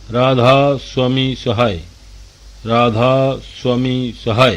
राधा स्वामी सहाय, राधा स्वामी सहाय।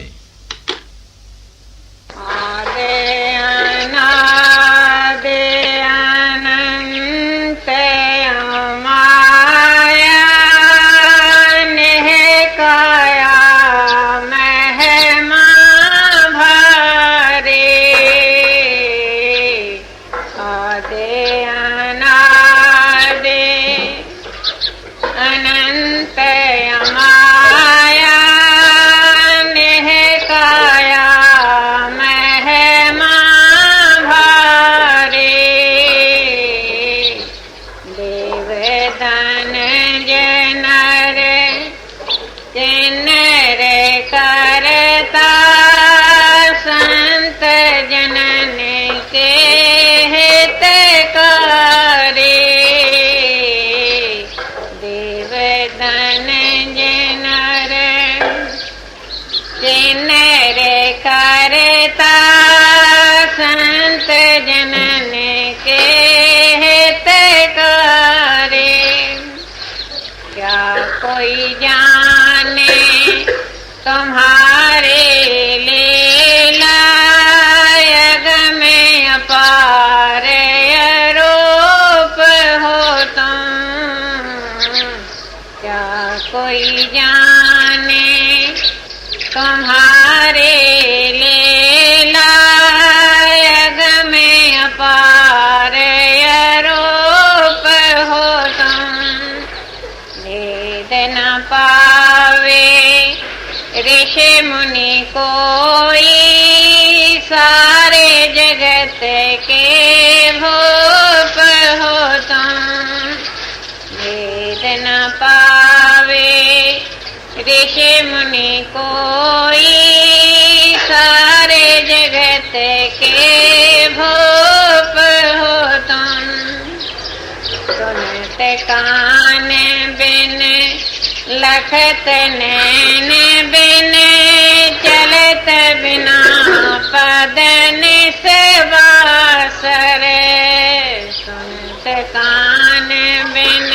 तुम्हारे लीला यज्ञ में अपार रूप हो तुम। क्या कोई जाने तुम्हारे लीला यज्ञ में अपार रूप हो तुम। भेद न पावे ऋषि मुनि कोई, सारे जगत के भूप हो तुम। भेद न पावे ऋषि मुनि कोई, सारे जगत के भूप हो तुम। सुनत कान बिन लखत नैन बिन, चलत बिना पद निस्वासर। सुनत कान बिन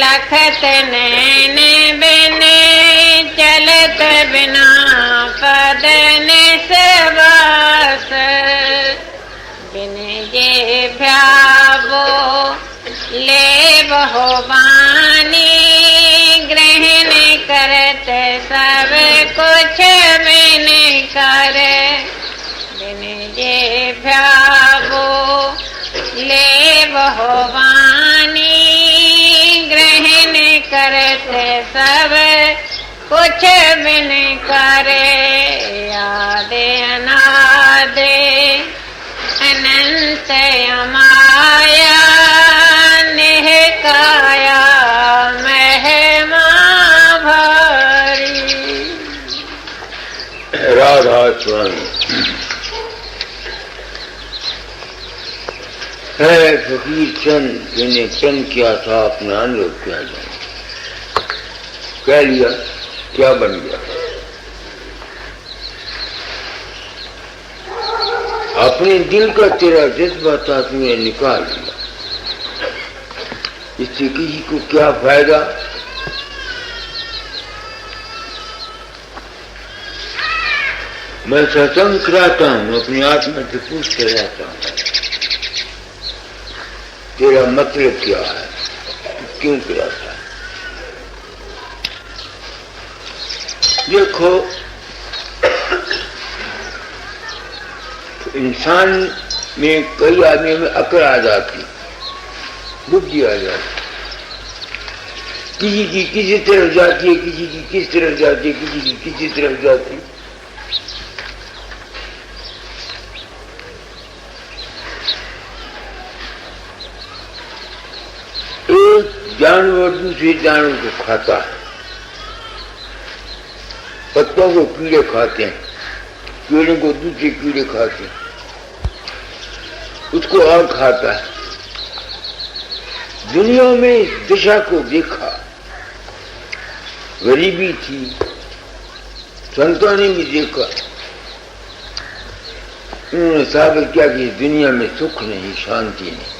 लखत नैन बिन, चलत बिना पद निस्वास। बिन जे भ्यावो ले बहो वाणी, ग्रहण करत सब कुछ बिन कर। बिन जे भ्यावो ले बहो वाणी, ग्रहण करत सब कुछ बिन कर। आदि अनादि अनंत अमाया, निहकाया महिमा भारी। राधा स्वामी है फकीर चंद, जिन्हें चंद किया था अपना लोग क्या जाए, कह लिया क्या बन गया। अपने दिल का तेरा जज्बा था, तुमने निकाल लिया। इससे किसी को क्या फायदा। मैं सत्संग कराता हूं, अपनी आत्मा से पूछते रहता हूं, तेरा मतलब क्या है, क्यों कराता है। देखो, इंसान में कई आदमी में अकड़ आ जाती, बुद्धि आ जाती, किसी की किसी तरफ जाती है, किसी की किस तरफ जाती है, किसी की किसी तरफ जाती है। एक जानवर दूसरे जानवर को खाता है, पत्तों को कीड़े खाते हैं, कीड़े को दूसरे कीड़े खाते हैं, उसको और खाता है। दुनिया में इस दिशा को देखा, गरीबी थी, संतों ने भी देखा, उन्होंने साबित किया कि इस दुनिया में सुख नहीं, शांति नहीं।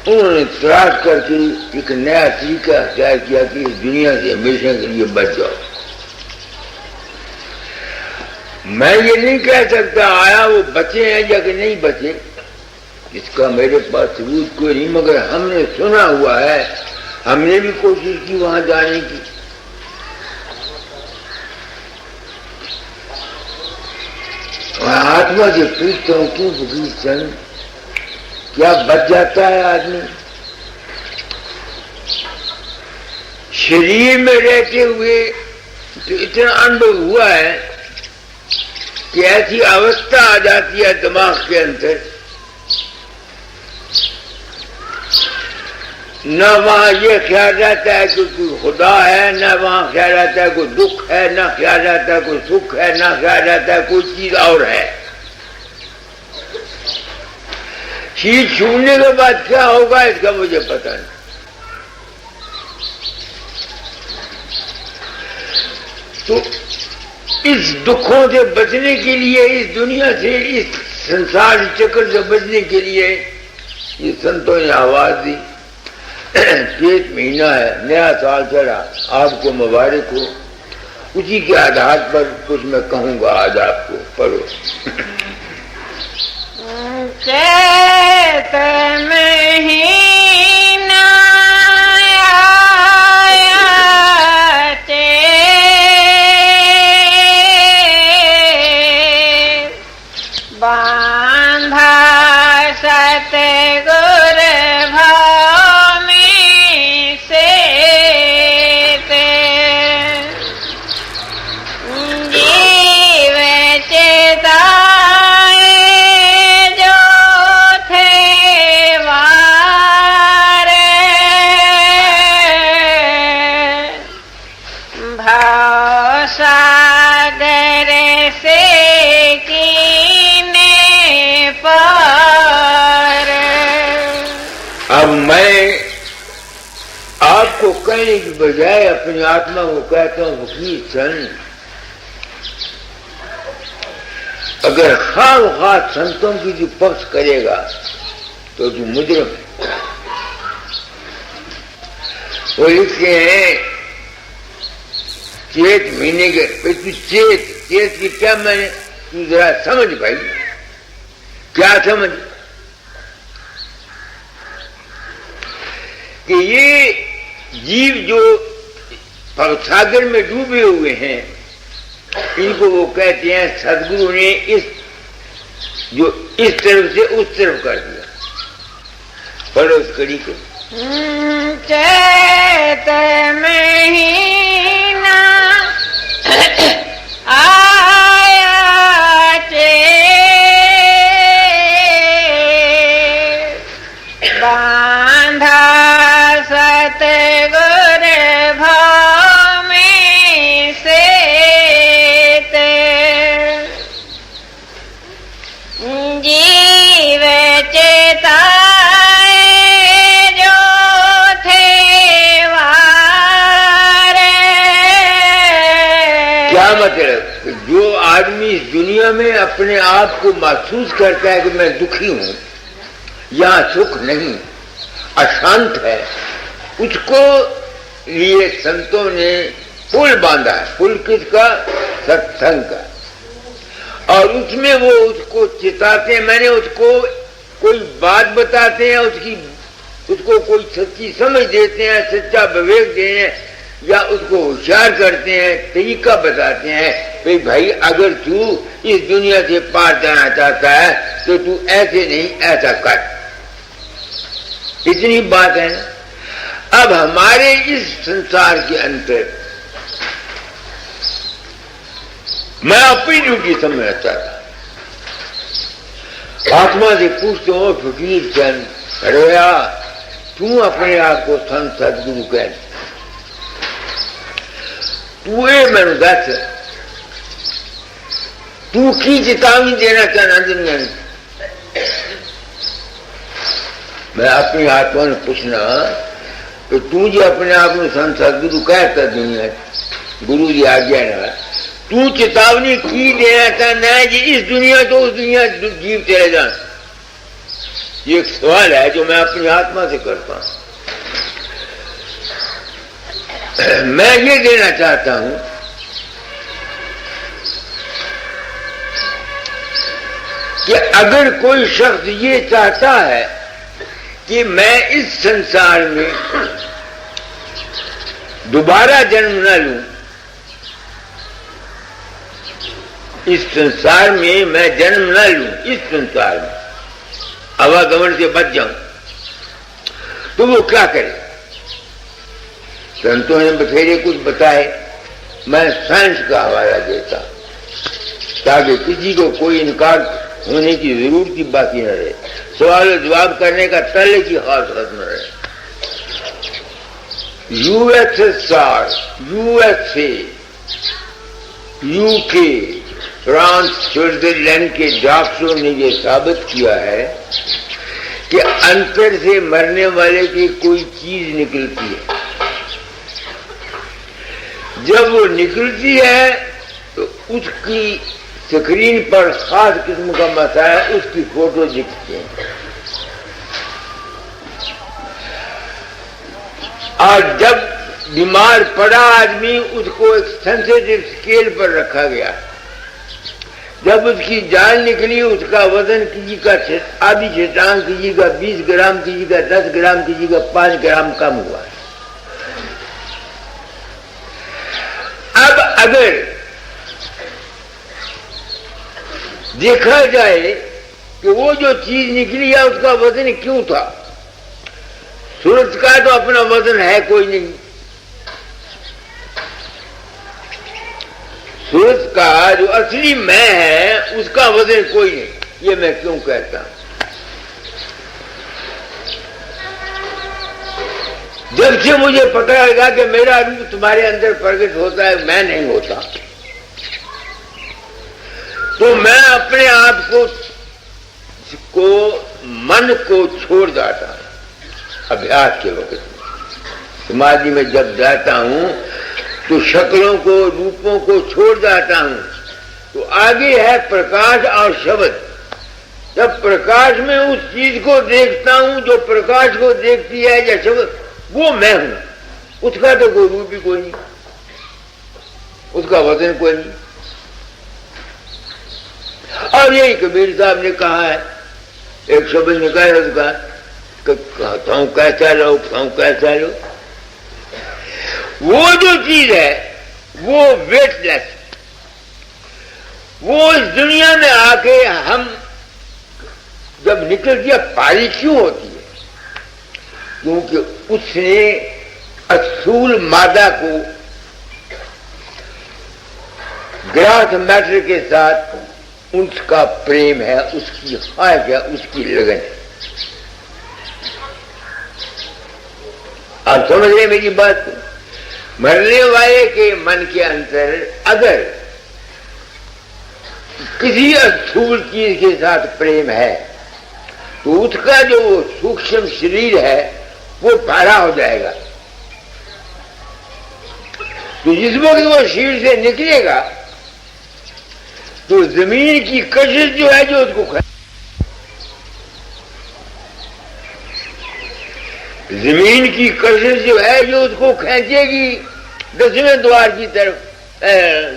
उन्होंने तलाश करके एक नया तरीका अख्तियार किया कि इस दुनिया से हमेशा के लिए बच जाओ। मैं ये नहीं कह सकता आया वो बचे हैं या कि नहीं बचे, इसका मेरे पास सबूत कोई नहीं, मगर हमने सुना हुआ है, हमने भी कोशिश की वहां जाने की। आत्मा से पूछता हूं क्यों फकीर चंद, क्या बच जाता है आदमी? शरीर में रहते हुए तो इतना अनुभव हुआ है कि ऐसी अवस्था आ जाती है दिमाग के अंदर, न वहां ये ख्याल रहता है कि कोई खुदा है, न वहां ख्याल रहता है कोई दुख है, न ख्याल रहता है कोई सुख है, न ख्याल रहता है कोई चीज और है। चीज छूने के बाद क्या होगा इसका मुझे पता नहीं। तो इस दुखों से बचने के लिए, इस दुनिया से, इस संसार चक्र से बचने के लिए ये संतों ने आवाज दी। चैत महीना है, नया साल चढ़ा, आपको मुबारक हो। उसी के आधार पर कुछ मैं कहूंगा आज आपको, पढ़ो। चैत महीना बांधा सतगुर भाव में से जीव चेताए जो थे वार भाव सागर से अब मैं आपको कहने की बजाय अपनी आत्मा को कहता हूं फकीर चंद, अगर खाम संतों की जो पक्ष करेगा तो जो मुजरम है। वो लिखते हैं चैत महीने के, चैत की क्या मैंने, तू जरा समझ भाई, क्या समझ कि ये जीव जो भवसागर में डूबे हुए हैं, इनको वो कहते हैं सदगुरु ने इस तरफ से उस तरफ कर दिया। पढ़ो उस कड़ी को। चैत महीना आया बांधा सतगुर भाव में से जीव चेताए जो थे वार। क्या मतलब? जो आदमी इस दुनिया में अपने आप को महसूस करता है कि मैं दुखी हूं, यहां सुख नहीं, अशांत है, उसको लिए संतों ने पुल बांधा है। पुल किसका? सत्संग का। और उसमें वो उसको चिताते हैं, मैंने उसको कोई बात बताते हैं, उसको कोई सच्ची समझ देते हैं, सच्चा विवेक देते हैं, या उसको होशियार करते हैं, तरीका बताते हैं कि भाई अगर तू इस दुनिया से पार जाना चाहता है तो तू ऐसे नहीं ऐसा कर। इतनी बात है ना। अब हमारे इस संसार के अंदर मैं अपनी ड्यूटी समझना चाहता, आत्मा से पूछते हो फकीर चंद, रोया तू अपने आप को संत सदगुरु कह, तू ये मैंने दस, तू की चेतावनी देना चाहना दुनिया में? मैं अपनी आत्मा ने पूछना कि तू जो अपने आप में संत सदगुरु कहता दुनिया, गुरु जी आज्ञा ना, तू चेतावनी की देना चाहना है कि इस दुनिया तो उस दुनिया जीव चले जान। ये एक सवाल है जो मैं अपनी आत्मा से करता हूं। मैं ये देना चाहता हूं कि अगर कोई शख्स ये चाहता है कि मैं इस संसार में दोबारा जन्म न लूं, इस संसार में मैं जन्म न लूं, इस संसार में आवागमन से बच जाऊं, तो वो क्या करे? संतों ने बथेरे कुछ बताए, मैं साइंस का हवाला देता ताकि किसी को कोई इनकार होने की जरूरत की बाकी न रहे, सवाल जवाब करने का तले की खास हद न रहे। USSR, USA, UK, France, Switzerland के डॉक्टरों ने यह साबित किया है कि अंतर से मरने वाले की कोई चीज निकलती है। जब वो निकलती है तो उसकी स्क्रीन पर खास किस्म का मसाला, उसकी फोटो दिखती है। और जब बीमार पड़ा आदमी, उसको एक सेंसिटिव स्केल पर रखा गया। जब उसकी जान निकली, उसका वजन किसी का आधी शतांग, किसी का 20 ग्राम, किसी का 10 ग्राम, किसी का 5 ग्राम कम हुआ। अब अगर देखा जाए कि वो जो चीज निकली है उसका वजन क्यों था, सूरज का तो अपना वजन है कोई नहीं, सूरज का जो असली मैं है उसका वजन कोई नहीं। ये मैं क्यों कहता हूं? जब से मुझे पता लगा कि मेरा रूप तुम्हारे अंदर प्रकट होता है, मैं नहीं होता, तो मैं अपने आप को मन को छोड़ जाता हूं। अभ्यास के वक्त समाधि में जब जाता हूं तो शक्लों को, रूपों को छोड़ जाता हूं, तो आगे है प्रकाश और शब्द। जब प्रकाश में उस चीज को देखता हूं जो प्रकाश को देखती है या शब्द, वो मैं हूं। उसका तो कोई रूप ही कोई नहीं, उसका वजन कोई नहीं। और यही कबीर साहब ने कहा है, एक शब्द निकाला उसका, कहता हूं कैसा लो, कहूं कैसा लो। वो जो चीज है वो वेटलेस, वो इस दुनिया में आके हम जब निकल गया, पारी क्यों होती है? क्योंकि उसने असूल मादा को ग्रास मैटर के साथ उसका प्रेम है, उसकी ख्वाहिश है, उसकी लगन है। आप समझ रहे मेरी बात को? मरने वाले के मन के अंदर अगर किसी स्थूल चीज के साथ प्रेम है तो उसका जो सूक्ष्म शरीर है वो भारा हो जाएगा। तो जिस वक्त वो शरीर से निकलेगा तो जमीन की कशिश जो है जो उसको जमीन की कशिश जो है जो उसको खींचेगी दक्षिण द्वार की तरफ,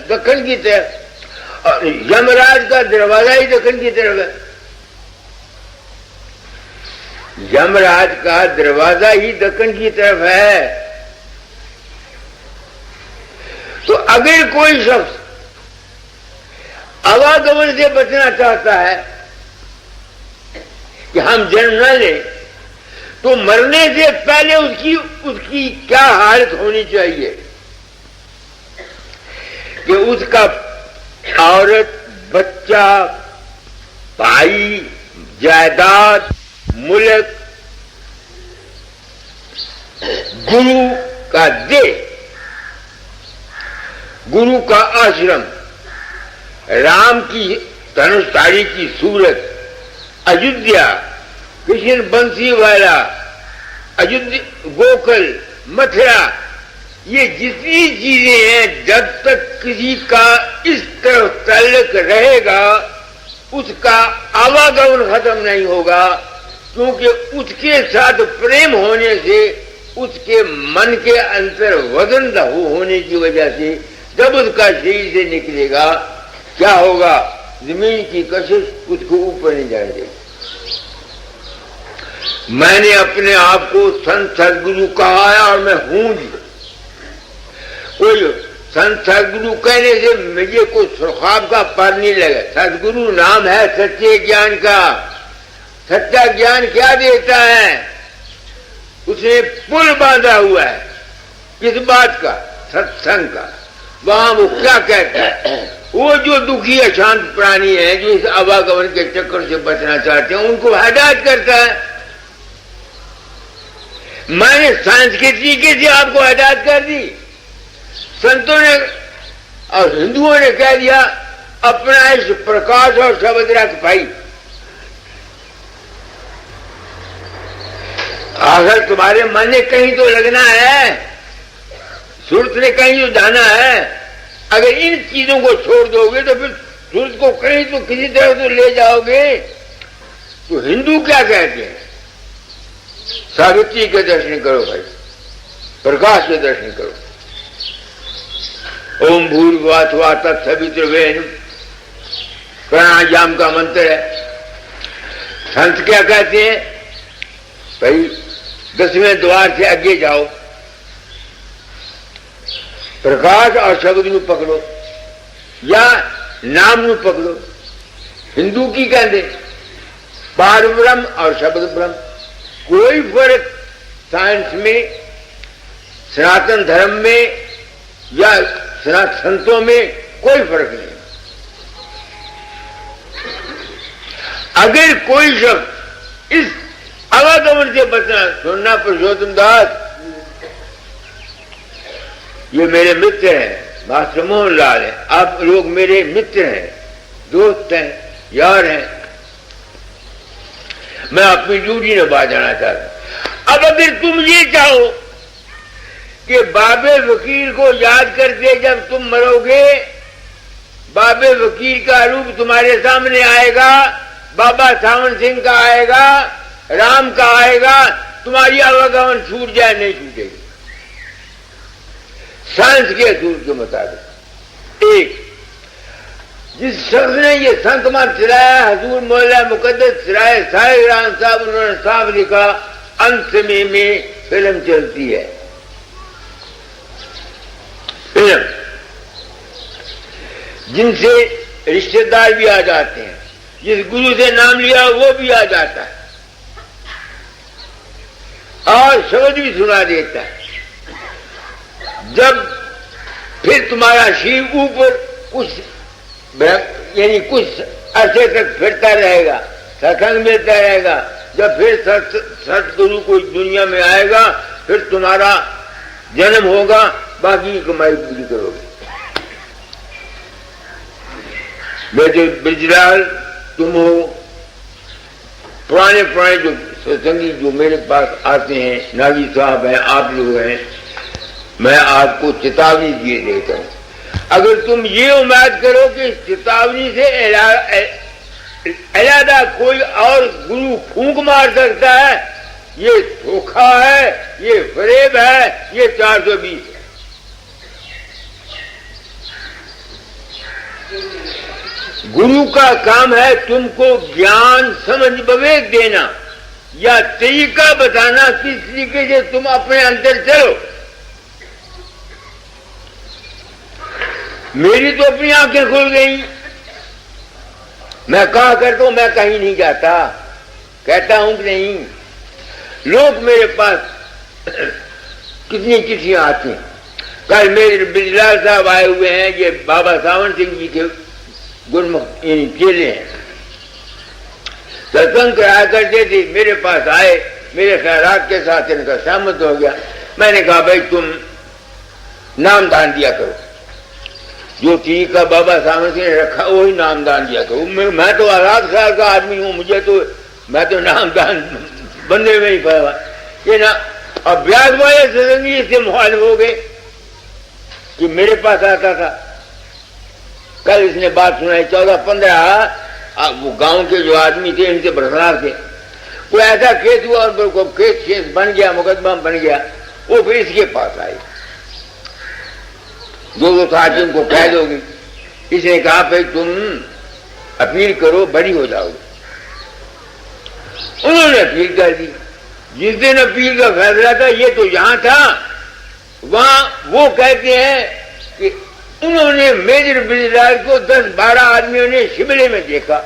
दक्षिण की तरफ। और यमराज का दरवाजा ही दक्षिण की तरफ है, यमराज का दरवाजा ही दक्षिण की तरफ है। तो अगर कोई शख्स आवागमन से बचना चाहता है कि हम जन्म न लें, तो मरने से पहले उसकी क्या हालत होनी चाहिए कि उसका औरत, बच्चा, भाई, जायदाद, मुल्क, गुरु का देह, गुरु का आश्रम, राम की धनुषधारी की सूरत, अयोध्या, कृष्ण बंसी वाला, अयोध्या, गोकुल, मथुरा, ये जितनी चीजें हैं, जब तक किसी का इस तरफ ताल्लुक रहेगा उसका आवागमन खत्म नहीं होगा। क्योंकि उसके साथ प्रेम होने से उसके मन के अंतर वजन होने की वजह से जब उसका शरीर से निकलेगा क्या होगा, जमीन की कशिश उसको ऊपर नहीं जाने देगी। मैंने अपने आप को संत सदगुरु कहा है और मैं हूं जी। कोई संत सदगुरु कहने से मुझे कोई सुरखाब का पर नहीं लगे। सदगुरु नाम है सच्चे ज्ञान का। सच्चा ज्ञान क्या देता है, उसने पुल बांधा हुआ है किस बात का, सत्संग का। वहां वो क्या कहता है, वो जो दुखी अशांत प्राणी है जो इस आवागमन के चक्कर से बचना चाहते हैं उनको हिदायत करता है। मैंने सांस्कृतिक तरीके से आपको हिदायत कर दी। संतों ने और हिंदुओं ने कह दिया अपना इस प्रकाश और शब्द रख भाई। अगर तुम्हारे मन ने कहीं तो लगना है, सूरत ने कहीं तो जाना है। अगर इन चीजों को छोड़ दोगे तो फिर सूरत को कहीं तो किसी तरह तो ले जाओगे। तो हिंदू क्या कहते हैं, सावित्री के दर्शन करो भाई, प्रकाश के दर्शन करो। ओम भूर्भुवः स्वः तत्सवितुर्वरेण्यं प्राणायाम का मंत्र है। संत क्या कहते हैं भाई, 10वें द्वार से आगे जाओ, प्रकाश और शब्द ਨੂੰ पकड़ो या नाम ਨੂੰ पकड़ो। हिंदू की कहते पार ब्रह्म और शब्द ब्रह्म। कोई फर्क साइंस में, सनातन धर्म में या संतों में कोई फर्क नहीं। अगर कोई शब्द इस आवागमन से बचना, सुनना पुरुषोत्तम दास, ये मेरे मित्र हैं, मास्टर मोहन लाल है, आप लोग मेरे मित्र हैं, दोस्त हैं, यार हैं। मैं अपनी ड्यूटी निभा जाना चाहता हूं। अब अगर तुम ये चाहो कि बाबे वकील को याद करके जब तुम मरोगे, बाबे वकील का रूप तुम्हारे सामने आएगा, बाबा सावन सिंह का आएगा, राम का आएगा, तुम्हारी आवागमन छूट जाए नहीं छूटेगी। साइंस के असूल के मुताबिक एक जिस शख्स ने ये संतमान चलाया, हजूर मौला मुकद्दस सिराए साहिब राम साहब, उन्होंने साफ लिखा, अंत में फिल्म चलती है। फिल्म जिनसे रिश्तेदार भी आ जाते हैं, जिस गुरु से नाम लिया वो भी आ जाता है और शब्द भी सुना देता है। जब फिर तुम्हारा शिव ऊपर कुछ यानी कुछ अरसे तक फिरता रहेगा, सत्संग मिलता रहेगा, जब फिर सतगुरु कोई दुनिया में आएगा फिर तुम्हारा जन्म होगा, बाकी की कमाई पूरी करोगे। बेटे ब्रिजलाल तुम हो, पुराने जो सत्संगी जो मेरे पास आते हैं, नागी साहब हैं, आप लोग हैं, मैं आपको चेतावनी दिए देता हूं। अगर तुम ये उम्मीद करो कि चेतावनी से अलहदा कोई और गुरु फूंक मार सकता है, ये धोखा है, ये फरेब है, ये 420 है। गुरु का काम है तुमको ज्ञान समझ विवेक देना या तरीका बताना किस तरीके से तुम अपने अंदर चलो। मेरी तो अपनी आंखें खुल गई। मैं कहा करता हूं, मैं कहीं नहीं जाता, कहता हूं कि नहीं। लोग मेरे पास कितनी आते हैं। कल मेरे बिजलाल साहब आए हुए हैं, ये बाबा सावन सिंह जी के गुरमुख चेले हैं, सत्संग कराया करते थे, मेरे पास आए, मेरे खैरात के साथ इनका सहमत हो गया। मैंने कहा भाई तुम नाम दान दिया करो, जो तरीका बाबा सावन सिंह ने रखा वही नाम दान दिया करो। मैं तो आजाद ख्याल का आदमी हूं, मुझे तो मैं तो नाम दान बंदे में ही पाया ये ना। अभ्यास वाले सत्संगी इससे मुखालिफ हो गए कि मेरे पास आता था। कल इसने बात सुनाई, 14-15 वो गांव के जो आदमी थे इनसे बरकरार थे, कोई ऐसा केस हुआ और को केस केस बन गया, मुकदमा बन गया, वो फिर इसके पास आए, दो साथी उनको कह दोगे। इसने कहा भाई तुम अपील करो, बरी हो जाओगे। उन्होंने अपील कर दी। जिस दिन अपील का फैसला था, ये तो यहां था, वहां वो कहते हैं कि उन्होंने मेजर बिरजलाल को 10-12 आदमियों ने शिमले में देखा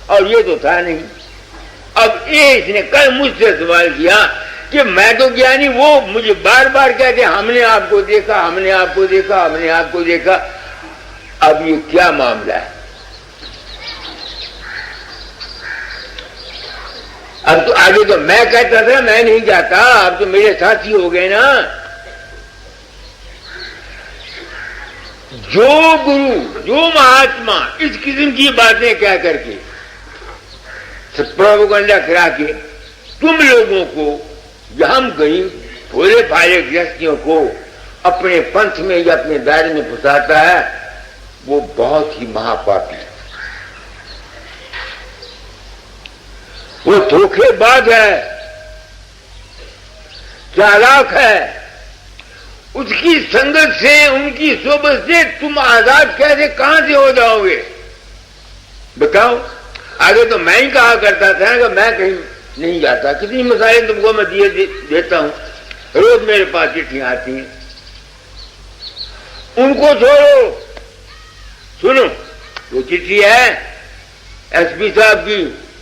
और ये तो था नहीं। अब ये इसने कल मुझसे सवाल किया कि मैं तो गया नहीं, वो मुझे बार बार कहते हमने आपको देखा, हमने आपको देखा, हमने आपको देखा। अब ये क्या मामला है? अब तो आगे तो मैं कहता था मैं नहीं जाता, अब तो मेरे साथी हो गए ना। जो गुरु, जो महात्मा इस किस्म की बातें कह करके प्रोपेगेंडा करा के तुम लोगों को, हम गरीब भोले भाले गृहस्थियों को अपने पंथ में या अपने दायरे में फंसाता है, वो बहुत ही महापापी है, वो धोखेबाज है, चालाक है। उसकी संगत से, उनकी सोबत से तुम आजाद कैसे, कहां से हो जाओगे बताओ? आगे तो मैं ही कहा करता था कि मैं कहीं नहीं जाता, कितनी मिसालें तुमको मैं देता हूं, रोज मेरे पास चिट्ठियां आती हैं। उनको छोड़ो, सुनो, वो चिट्ठी है एसपी साहब की,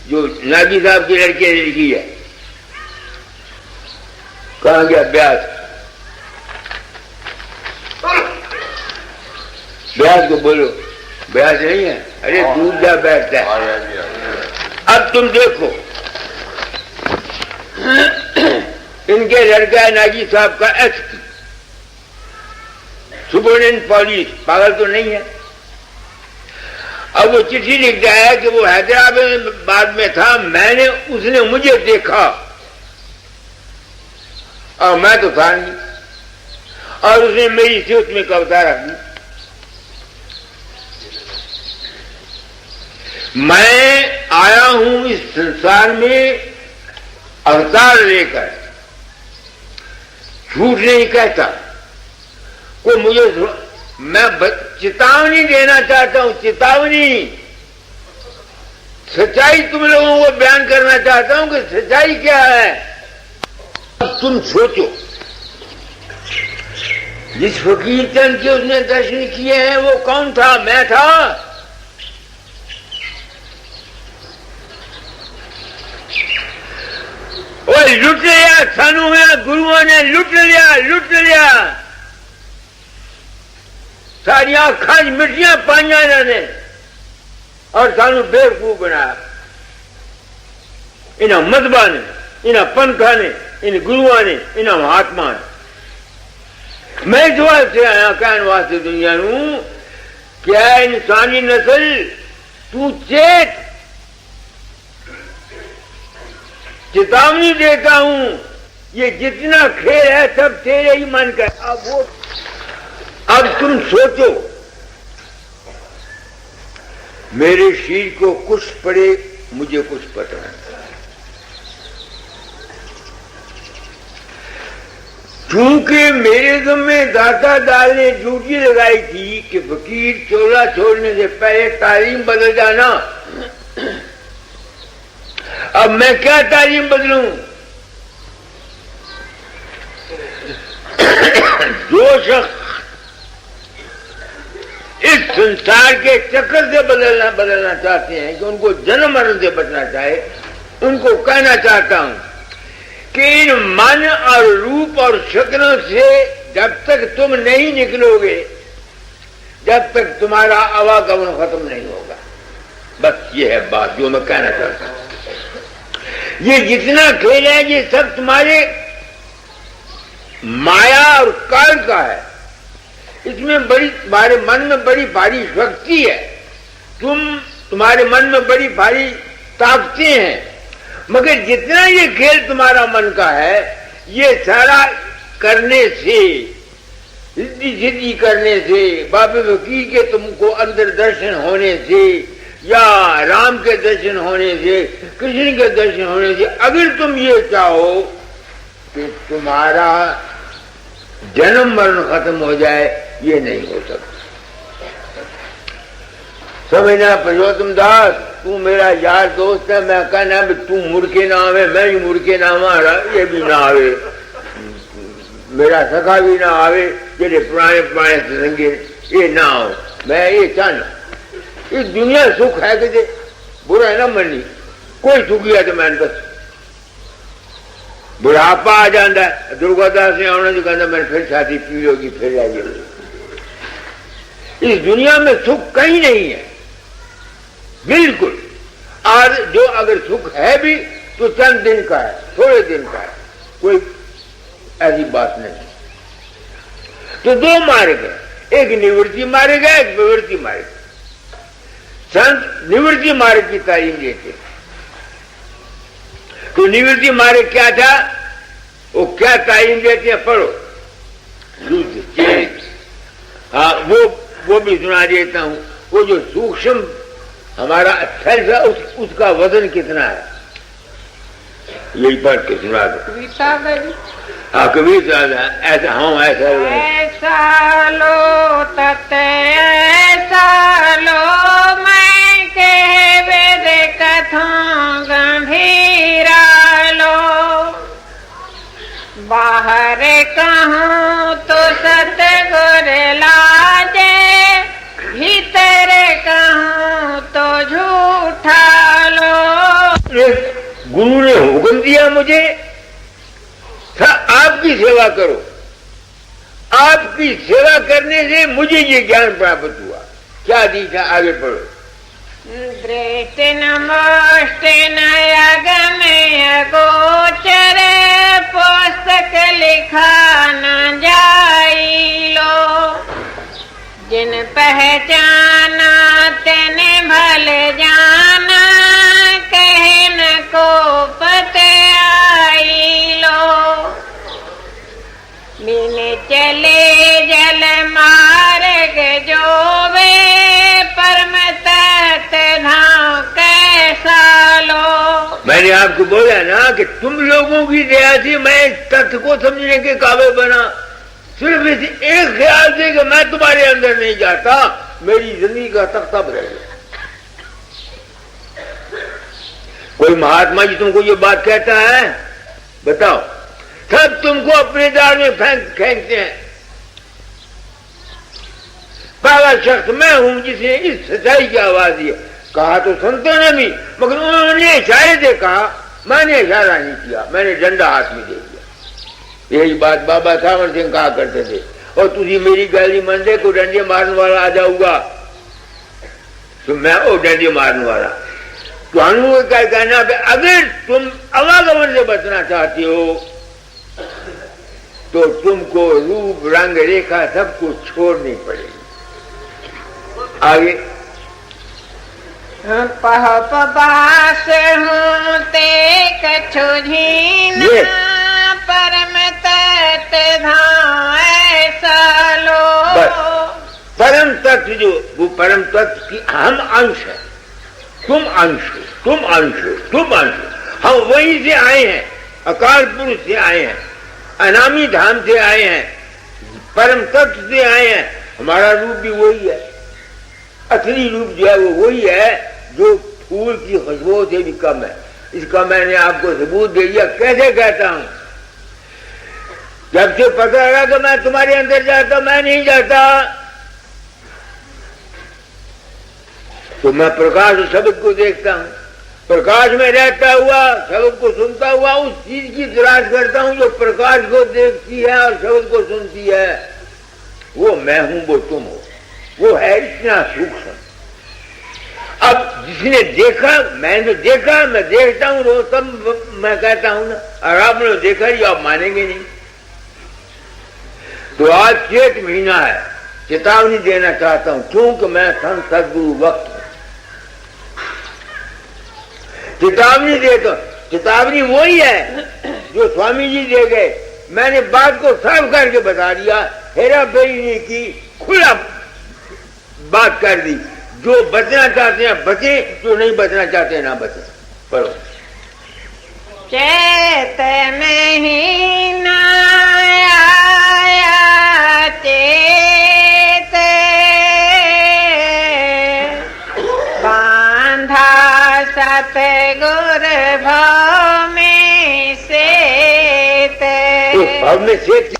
जो नागी साहब की लड़की ने लिखी है। कहां गया ब्यास? ब्यास को बोलो, ब्यास नहीं है, अरे दूध जा बैठता है। अब तुम देखो, इनके लड़का है नागी साहब का एसपी, सुपरिटेंडेंट पुलिस, पागल तो नहीं है। अब वो चिट्ठी लिखता है कि वो हैदराबाद में था, मैंने, उसने मुझे देखा और मैं तो था नहीं, और उसने मेरी सूत में कविता रख दी। मैं आया हूं इस संसार में अवतार लेकर, झूठ नहीं कहता। को मुझे, मैं चेतावनी देना चाहता हूं, चेतावनी, सच्चाई तुम लोगों को बयान करना चाहता हूं कि सच्चाई क्या है। अब तुम सोचो, जिस फकीर चंद के उसने दर्शन किए हैं वो कौन था? मैं था। वो लुट लिया, सानू है, गुरुओं ने लुट लिया, लुट लिया, सारिया खाज मिट्टियां पाइया इन्होंने और सानू बेवकूफ बनाया। इन्हें मजहबा ने, इन्हें पंथा ने, इन गुरुओं ने, इन्हें महात्मा ने। मैं जो से आया कहने वास्ते दुनिया नू, क्या इंसानी नस्ल तू चेत, चेतावनी देता हूं, ये जितना खेल है सब तेरे ही मन का। अब तुम सोचो, मेरे शरीर को कुछ पड़े, मुझे कुछ पता नहीं। क्योंकि मेरे ज़म्मे दाता दाल ने ड्यूटी लगाई थी कि फकीर चोला छोड़ने से पहले तालीम बदल जाना। अब मैं क्या तालीम बदलूं? जो शख्स इस संसार के चक्कर से बदलना चाहते हैं, कि उनको जन्म मरण से बचना चाहे, उनको कहना चाहता हूं कि इन मन और रूप और शक्लों से जब तक तुम नहीं निकलोगे, जब तक तुम्हारा आवागमन खत्म नहीं होगा। बस ये है बात जो मैं कहना चाहता हूं। ये जितना खेल है ये सब तुम्हारे माया और काल का है। इसमें बड़ी, तुम्हारे मन में बड़ी भारी शक्ति है, तुम्हारे मन में बड़ी भारी ताकतें हैं, मगर जितना ये खेल तुम्हारा मन का है, ये सारा करने से, रिद्धि सिद्धि करने से, बाबे फकीर के तुमको अंदर दर्शन होने से, या राम के दर्शन होने से, कृष्ण के दर्शन होने से, अगर तुम ये चाहो कि तुम्हारा जन्म मरण खत्म हो जाए, ये नहीं हो सकता। समझना पुरुषोत्तम दास, तू मेरा यार दोस्त है, मैं कहना तू मुड़ के ना आवे, मैं भी मुड़ के ना आवा, ये भी ना आवे, मेरा सखा भी ना आवे, तेरे पुराने पुराने संगे ये ना हो, मैं ये चाहना। इस दुनिया सुख है कि बुरा है ना मनी, कोई सुखी है तो मैं बस बुढ़ापा आ जाता है। दुर्गादास ने आना जो कहता मैंने फिर छाती पी होगी, फिर आइए। इस दुनिया में सुख कहीं नहीं है बिल्कुल। और जो अगर सुख है भी तो चंद दिन का है, थोड़े दिन का है, कोई ऐसी बात नहीं। तो दो मार्ग है, एक निवृत्ति मार्ग है, एक प्रवृत्ति मार्ग। संत निवृत्ति मार्ग की तालीम देते। तो निवृत्ति मार्ग क्या था, वो क्या तालीम देते हैं, पढ़ो। हाँ, वो भी सुना देता हूं। वो जो सूक्ष्म हमारा सेल्फ है, उसका वजन कितना है, यही पढ़ के सुना दो। हाँ, कबीर ऐसा, हाँ ऐसा लो तत ऐसा लो, मैं कह वेद कथों गंभीरा लो। बाहर कहूँ तो सतगुर लाजे, भीतर कहूँ तो झूठा लो। गुरु ने हुक्म दिया मुझे, आपकी सेवा करो। आपकी सेवा करने से मुझे ये ज्ञान प्राप्त हुआ। क्या दीक्षा, आगे पढ़ो। दृष्टि नमोष्टि नयगमय गोचर, पुस्तक लिखा न जाई लो। जिन पहचाना तेने भल जाना, कहन को पत आई लो। बिन चले जल मार्ग जोवे, परम तत् धाम कैसा लो। मैंने आपको बोला ना कि तुम लोगों की दया से मैं तथ्य को समझने के काबिल बना। सिर्फ इस एक ख्याल से कि मैं तुम्हारे अंदर नहीं जाता, मेरी जिंदगी का तख्ता बदल गया। कोई महात्मा जी तुमको ये बात कहता है, बताओ, सब तुमको अपने दार में फेंकते हैं। पहला शख्स मैं हूं जिसने इस सच्चाई की आवाज दी। कहा तो संतों ने भी, मगर उन्होंने इशारे से कहा, मैंने इशारा नहीं किया, मैंने डंडा हाथ में दे दिया। यही बात बाबा सावन सिंह कहा करते थे। और तुझी मेरी गाली मन दे, को डंडे मारने वाला आ जाऊंगा तो मैं वो डंडे मारने वाला। तो क्या कहना, अगर तुम अवागमन से बचना चाहती हो तो तुमको रूप रंग रेखा सब कुछ छोड़नी पड़ेगी। आगे पहपबास हूँ ते कछु झीना, परम तत् धाम ऐसा लो। परम तत्व जो, वो परम तत्व की हम अंश है। तुम अंश हो, तुम अंश हो, तुम अंश हो। हम वहीं से आए हैं, अकाल पुरुष से आए हैं, अनामी धाम से आए हैं, परम तत्व से आए हैं। हमारा रूप भी वही है, असली रूप जो है वो वही है जो फूल की खुशबू से भी कम है। इसका मैंने आपको सबूत दे दिया। कैसे कहता हूं, जब से पता लगा कि मैं तुम्हारे अंदर जाता, मैं नहीं जाता, तो मैं प्रकाश और शब्द को देखता हूं। प्रकाश में रहता हुआ, शब्द को सुनता हुआ उस चीज की तलाश करता हूं जो प्रकाश को देखती है और शब्द को सुनती है। वो मैं हूं, वो तुम हो। वो है इतना सूक्ष्म। अब जिसने देखा, मैंने देखा, मैं देखता हूं, तो तब मैं कहता हूं ना, और आपने देखा ही, आप मानेंगे नहीं। तो आज चेत महीना है, चेतावनी देना चाहता हूं, क्योंकि मैं संत सदगुरु वक्त चेतावनी देता हूं। चेतावनी वही है जो स्वामी जी दे गए। मैंने बात को साफ करके बता दिया, हेरा फेरी नहीं की, खुला बात कर दी। जो बचना चाहते हैं बचे, जो नहीं बचना चाहते हैं ना बचे। पढ़ो। चैत महीना आया चेत, बांधा सतगुर भाव में सेत। भाव में सेत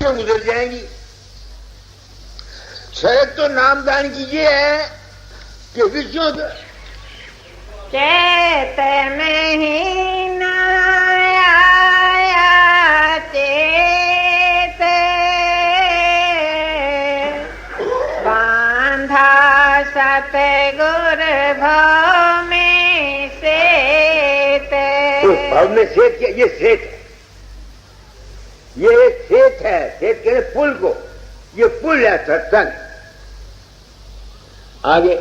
गुजर जाएंगी। शरद तो नामदान की ये है कि विषयों चैत महीना आया चेत, बांधा सतगुर भाव में सेत। भाव में सेत क्या? ये सेत है, ये सेत है। सेत कहते पुल को, ये पुल है सत्संग। आगे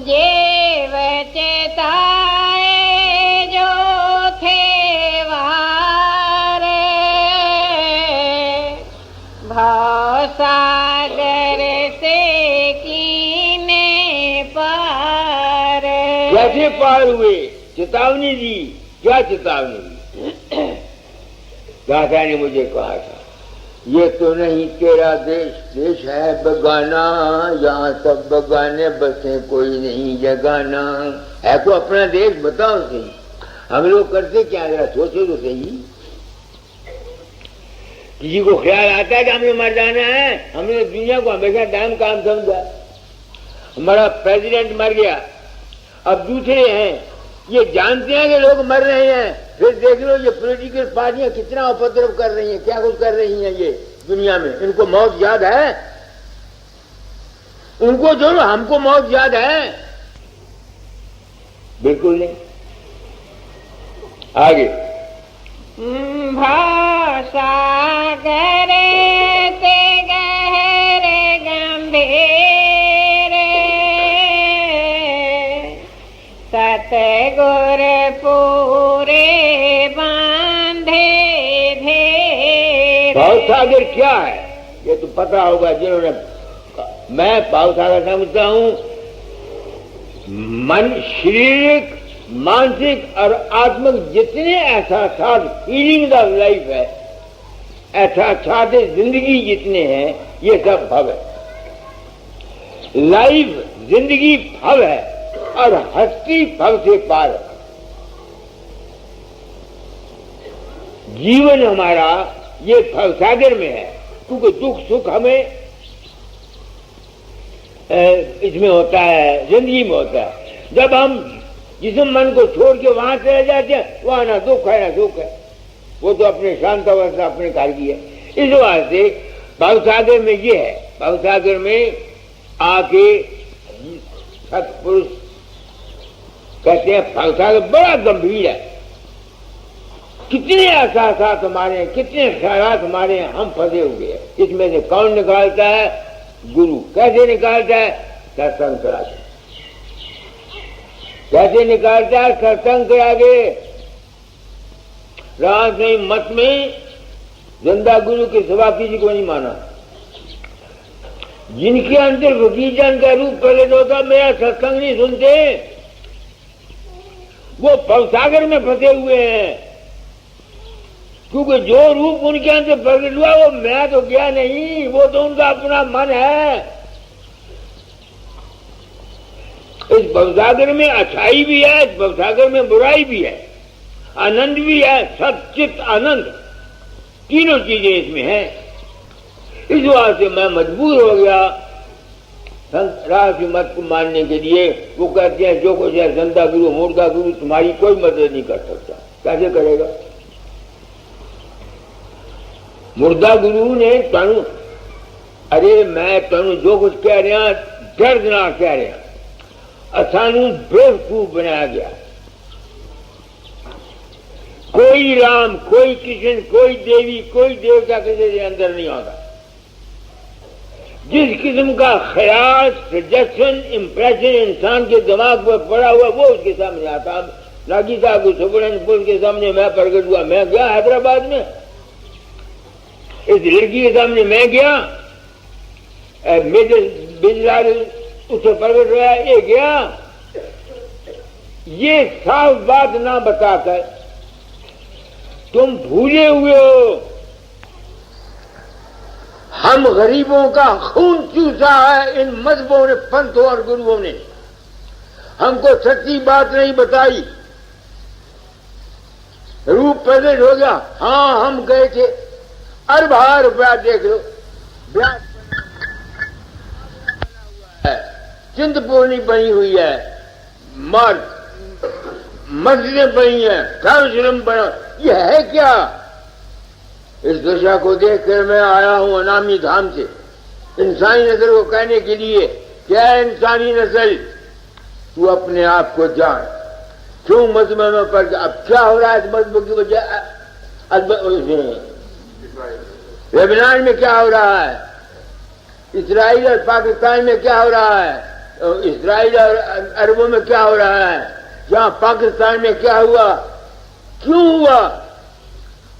जेव चेताए जो थे वार, भाव सागर से कीने पार। कैसे पार हुए? चेतावनी दी। क्या चेतावनी दी? दादा ने मुझे कहा था, ये तो नहीं तेरा देश, देश है बगाना, यहाँ सब बगाने बसे कोई नहीं जगाना। है तो अपना देश, बताओ सही। हम लोग करते क्या? जरा सोचो तो सही। किसी को ख्याल आता है कि हमें मर जाना है? हमने दुनिया को हमेशा टाइम काम समझा। हमारा प्रेसिडेंट मर गया, अब दूसरे हैं, ये जानते हैं कि लोग मर रहे हैं, फिर देख लो ये पॉलिटिकल पार्टियां कितना उपद्रव कर रही हैं, क्या कुछ कर रही हैं ये दुनिया में। इनको मौत याद है? उनको जो हमको मौत याद है? बिल्कुल नहीं। आगे भाषा करे ते गहरे गंभीर, सतगुर पूरे बांधे धेर। भावसागर क्या है? ये तो पता होगा जिन्होंने। मैं भावसागर समझता हूं मन, शारीरिक, मानसिक और आत्मिक जितने एहसास, फीलिंग ऑफ लाइफ है, एहसास जिंदगी जितने हैं, ये सब भव है। लाइफ, जिंदगी भव है और हस्ती भव से पार है। जीवन हमारा ये भवसागर में है, क्योंकि दुख सुख हमें इसमें होता है, जिंदगी में होता है। जब हम जिस मन को छोड़ के वहां चले जाते हैं, वहां ना दुख है ना सुख है, वो तो अपने शांत अवस्था अपने कार की है। इस वास्ते भवसागर में ये है, भवसागर में आके सत्पुरुष कहते हैं भवसागर बड़ा गंभीर है। कितने एहसास हमारे हैं, कितने ख्यालात हमारे हैं, हम फंसे हुए हैं। इसमें से कौन निकालता है? गुरु। कैसे निकालता है? सत्संग करा के। कैसे निकालता है? सत्संग के आगे। राजनयी मत में जनता गुरु के सिवा किसी को नहीं माना। जिनके अंदर फकीरजान का रूप प्रकट होता, मेरा सत्संग नहीं सुनते, वो भवसागर में फंसे हुए हैं। क्योंकि जो रूप उनके अंदर प्रकट हुआ वो मैं तो गया नहीं, वो तो उनका अपना मन है। इस भवसागर में अच्छाई भी है, इस भवसागर में बुराई भी है, आनंद भी है, सचित आनंद, तीनों चीजें इसमें है। इस वास्ते मैं मजबूर हो गया राशि मत को मानने के लिए। वो कहते हैं जो कुछ है संता गुरु मूर्खा गुरु तुम्हारी कोई मदद नहीं कर सकता। कैसे करेगा? मुर्दा गुरु ने तनु, अरे मैं तनु जो कुछ कह रहे हैं दर्दनाक कह रहे हैं, असानू बेवकूफ बनाया गया। कोई राम, कोई कृष्ण, कोई देवी, कोई देवता किसी के अंदर नहीं आता। जिस किस्म का ख्याल, सजेशन, इंप्रेशन इंसान के दिमाग में पड़ा हुआ वो उसके सामने आता। अब नागी साहब को सुपरपुर के सामने मैं प्रकट हुआ, मैं गया हैदराबाद में, इस लड़की के सामने मैं गया, मेजर बिजलाल उसे प्रकट हुआ, ये गया। ये साफ बात ना बताकर तुम भूले हुए हो, हम गरीबों का खून चूसा है इन मजहबों ने, पंथों और गुरुओं ने। हमको सच्ची बात नहीं बताई, रूप प्रकट हो गया। हाँ हम गए थे, अरबार रुपया देख लो, ब्याज है, चिंतपूर्णी बनी हुई है, मार मस्जिदें बनी है, धर्मश्रम बना, यह है क्या? इस दशा को देखकर मैं आया हूं अनामी धाम से इंसानी नस्ल को कहने के लिए, क्या है इंसानी नस्ल, तू अपने आप को जान, क्यों मजहब में पड़ गया? अब क्या हो रहा है इस मजहब की वजह? लेबनान में क्या हो रहा है, इसराइल और पाकिस्तान में क्या हो रहा है, इसराइल और अरबों में क्या हो रहा है, जहां पाकिस्तान में क्या हुआ, क्यों हुआ?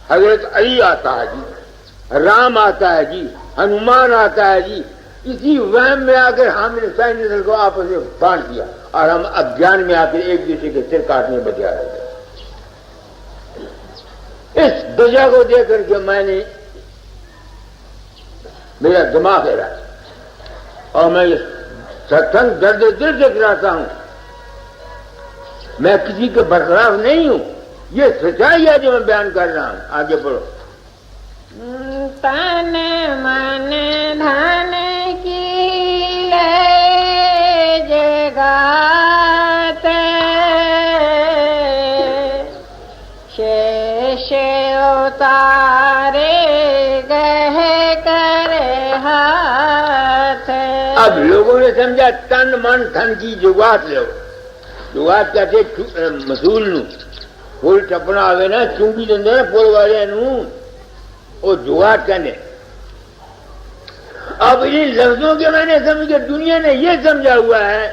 हजरत अली आता है जी, राम आता है जी, हनुमान आता है जी। इसी वहम में आकर हमने इंसानी नस्ल को आपस में बांट दिया और हम अज्ञान में आकर एक दूसरे के सिर काटने बजा रहे थे। इस दशा को देख करके मैंने, मेरा दिमाग हिला और मैं सत्संग दर्द दिल से कराता हूं। मैं किसी के बरखलाफ नहीं हूं, ये सच्चाई है जो मैं बयान कर रहा हूं। आगे बढ़ो। तन मन धन की ले जगात, शेष उतारे गहे करे हाथ। अब लोगों ने समझा तन मन धन की जुगात लो। जुगात कहते मसूल नू फूल टपना आवे ना, चूंगी देंगे ना फूल वाले नू, वो जुगात कहने। अब इन लफ्जों के मैंने समझा, दुनिया ने ये समझा हुआ है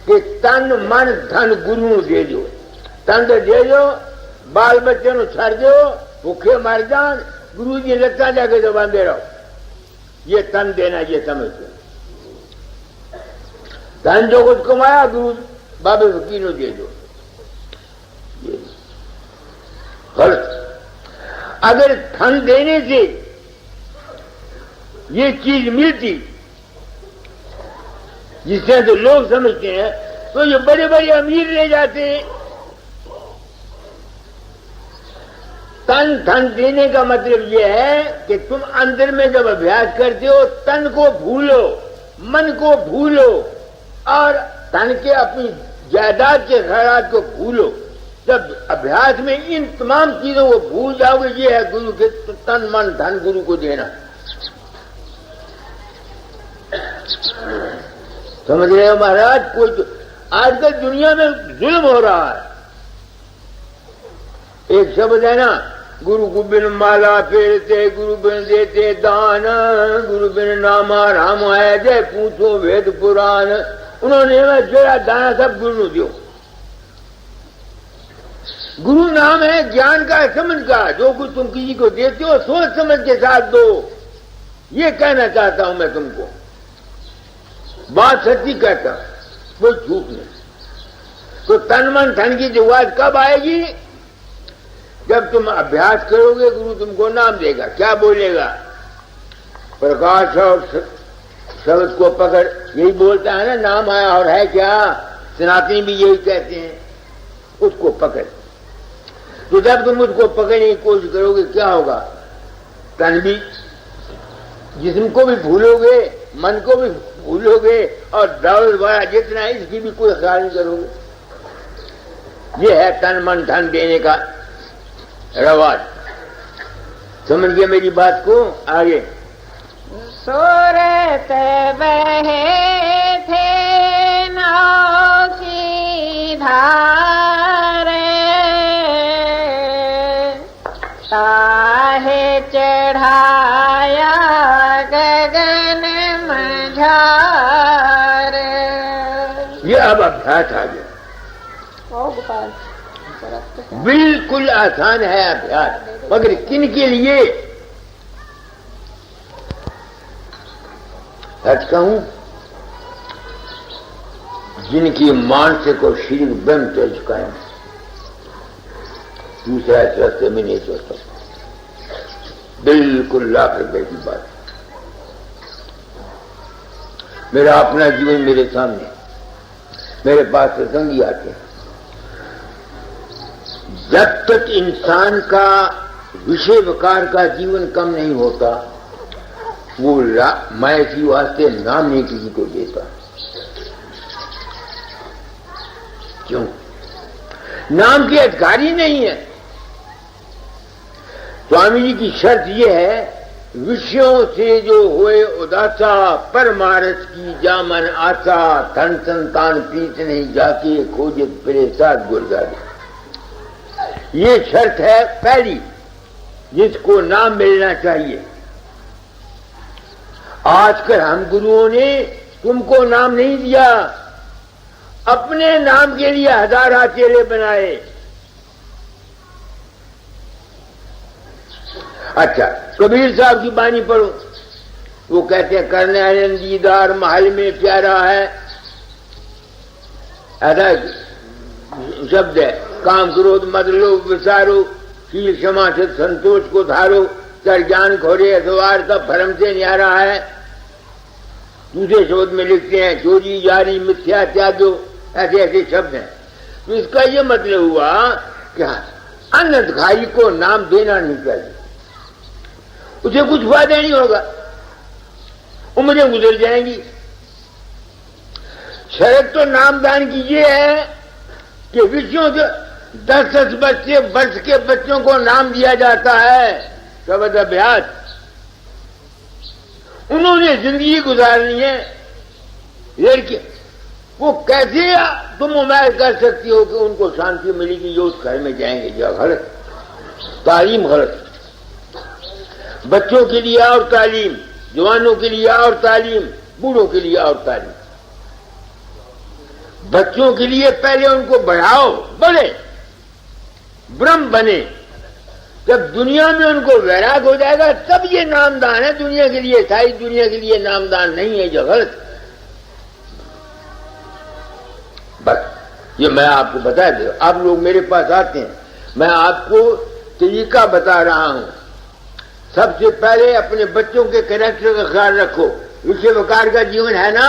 कि तन मन धन गुरु दे दो, तन तो दे दो, बाल बच्चे नु छड़ दो, भूखे मर जान, गुरु जी लत्ता जाके तो बांधे रहो, ये तन देना, ये समझते। धन जो कुछ कमाया गुरु बाबे फकीर दे दो, गलत। अगर धन देने से ये चीज मिलती जिससे तो लोग समझते हैं, तो ये बड़े बड़े अमीर ले जाते। तन धन देने का मतलब ये है कि तुम अंदर में जब अभ्यास करते हो, तन को भूलो, मन को भूलो और धन के अपनी जायदाद के ख्यालात को भूलो। जब अभ्यास में इन तमाम चीजों को भूल जाओगे, ये है गुरु के तन मन धन गुरु को देना। समझ रहे हो महाराज? कोई तो आजकल दुनिया में जुल्म हो रहा है। एक शब्द है ना, गुरु को बिन माला फेरते, गुरु बिन देते दान, गुरु बिन नामा राम है, जय पूछो वेद पुराण। उन्होंने जोड़ा दाना सब गुरु दो। गुरु नाम है ज्ञान का, समझ का। जो कुछ तुम किसी को देते हो सोच समझ के साथ दो, ये कहना चाहता हूं मैं तुमको। बात सच्ची कहता, कोई झूठ नहीं। तो तन मन धन की जुगात कब आएगी? जब तुम अभ्यास करोगे, गुरु तुमको नाम देगा। क्या बोलेगा? प्रकाश और शब्द को पकड़, यही बोलता है ना, नाम आया और है क्या? सनातनी भी यही कहते हैं, उसको पकड़। तो जब तुम उसको पकड़ने की कोशिश करोगे, क्या होगा? तन भी, जिस्म को भी भूलोगे, मन को भी भूलोगे, और दौड़ बड़ा जितना है इसकी भी कोई ख्याल नहीं करोगे। ये है तन मन धन देने का रवाज। समझ गए मेरी बात को? आगे सूरत बहे थे नाव की धारे, ताहे चढ़ाया गगन मझार। ये अब अभ्यास आ गया। बिल्कुल आसान है अभ्यास, मगर किन के लिए? सच कहूं, जिनकी मानसिक और शरीर ब्रह्म चल चुका है, दूसरा इस रास्ते में नहीं सोच सकता। बिल्कुल लाख रुपए की बात। मेरा अपना जीवन मेरे सामने, मेरे पास सत्संगी आते हैं। जब तक इंसान का विषय विकार का जीवन कम नहीं होता, वो मैं इसी वास्ते नाम नहीं किसी को देता। क्यों? नाम के अधिकारी नहीं है। स्वामी जी की शर्त यह है, विषयों से जो हुए उदासा, परमारस की जामन आशा, धन संतान प्रीत नहीं जाके, खोजत फिरे साथ गुरगारी। ये शर्त है पहली, जिसको नाम मिलना चाहिए। आजकल हम गुरुओं ने तुमको नाम नहीं दिया, अपने नाम के लिए हजारों चेले बनाए। अच्छा, कबीर साहब की बानी पढ़ो, वो कहते हैं करने आनंद दीदार महल में प्यारा है, ऐसा शब्द है। काम क्रोध मद लोभ विचारो, शील क्षमा से संतोष को धारो, कर ज्ञान खोरे अथवार तब भरम से न्यारा है। दूसरे शब्द में लिखते हैं चोरी जारी मिथ्या त्यागो, ऐसे ऐसे शब्द हैं। तो इसका ये मतलब हुआ कि अन्नधारी को नाम देना नहीं चाहिए, उसे कुछ फायदा नहीं होगा, उम्रें गुजर जाएंगी। शर्त तो नामदान की ये है कि विषयों से 10-10 वर्ष के बच्चों को नाम दिया जाता है, शब्द अभ्यास। उन्होंने जिंदगी गुजारनी है, लेकिन वो कैसे तुम उम्मीद कर सकती हो कि उनको शांति मिलेगी जो उस घर में जाएंगे? यह गलत तालीम, गलत। बच्चों के लिए और तालीम, जवानों के लिए और तालीम, बूढ़ों के लिए और तालीम। बच्चों के लिए पहले उनको बढ़ाओ, बड़े ब्रह्म बने। जब दुनिया में उनको वैराग हो जाएगा तब ये नामदान है दुनिया के लिए, सारी दुनिया के लिए नामदान नहीं है, जो गलत। बस ये मैं आपको बता दे। आप लोग मेरे पास आते हैं, मैं आपको तरीका बता रहा हूं। सबसे पहले अपने बच्चों के कैरेक्टर का ख्याल रखो। विषय विकार का जीवन है ना।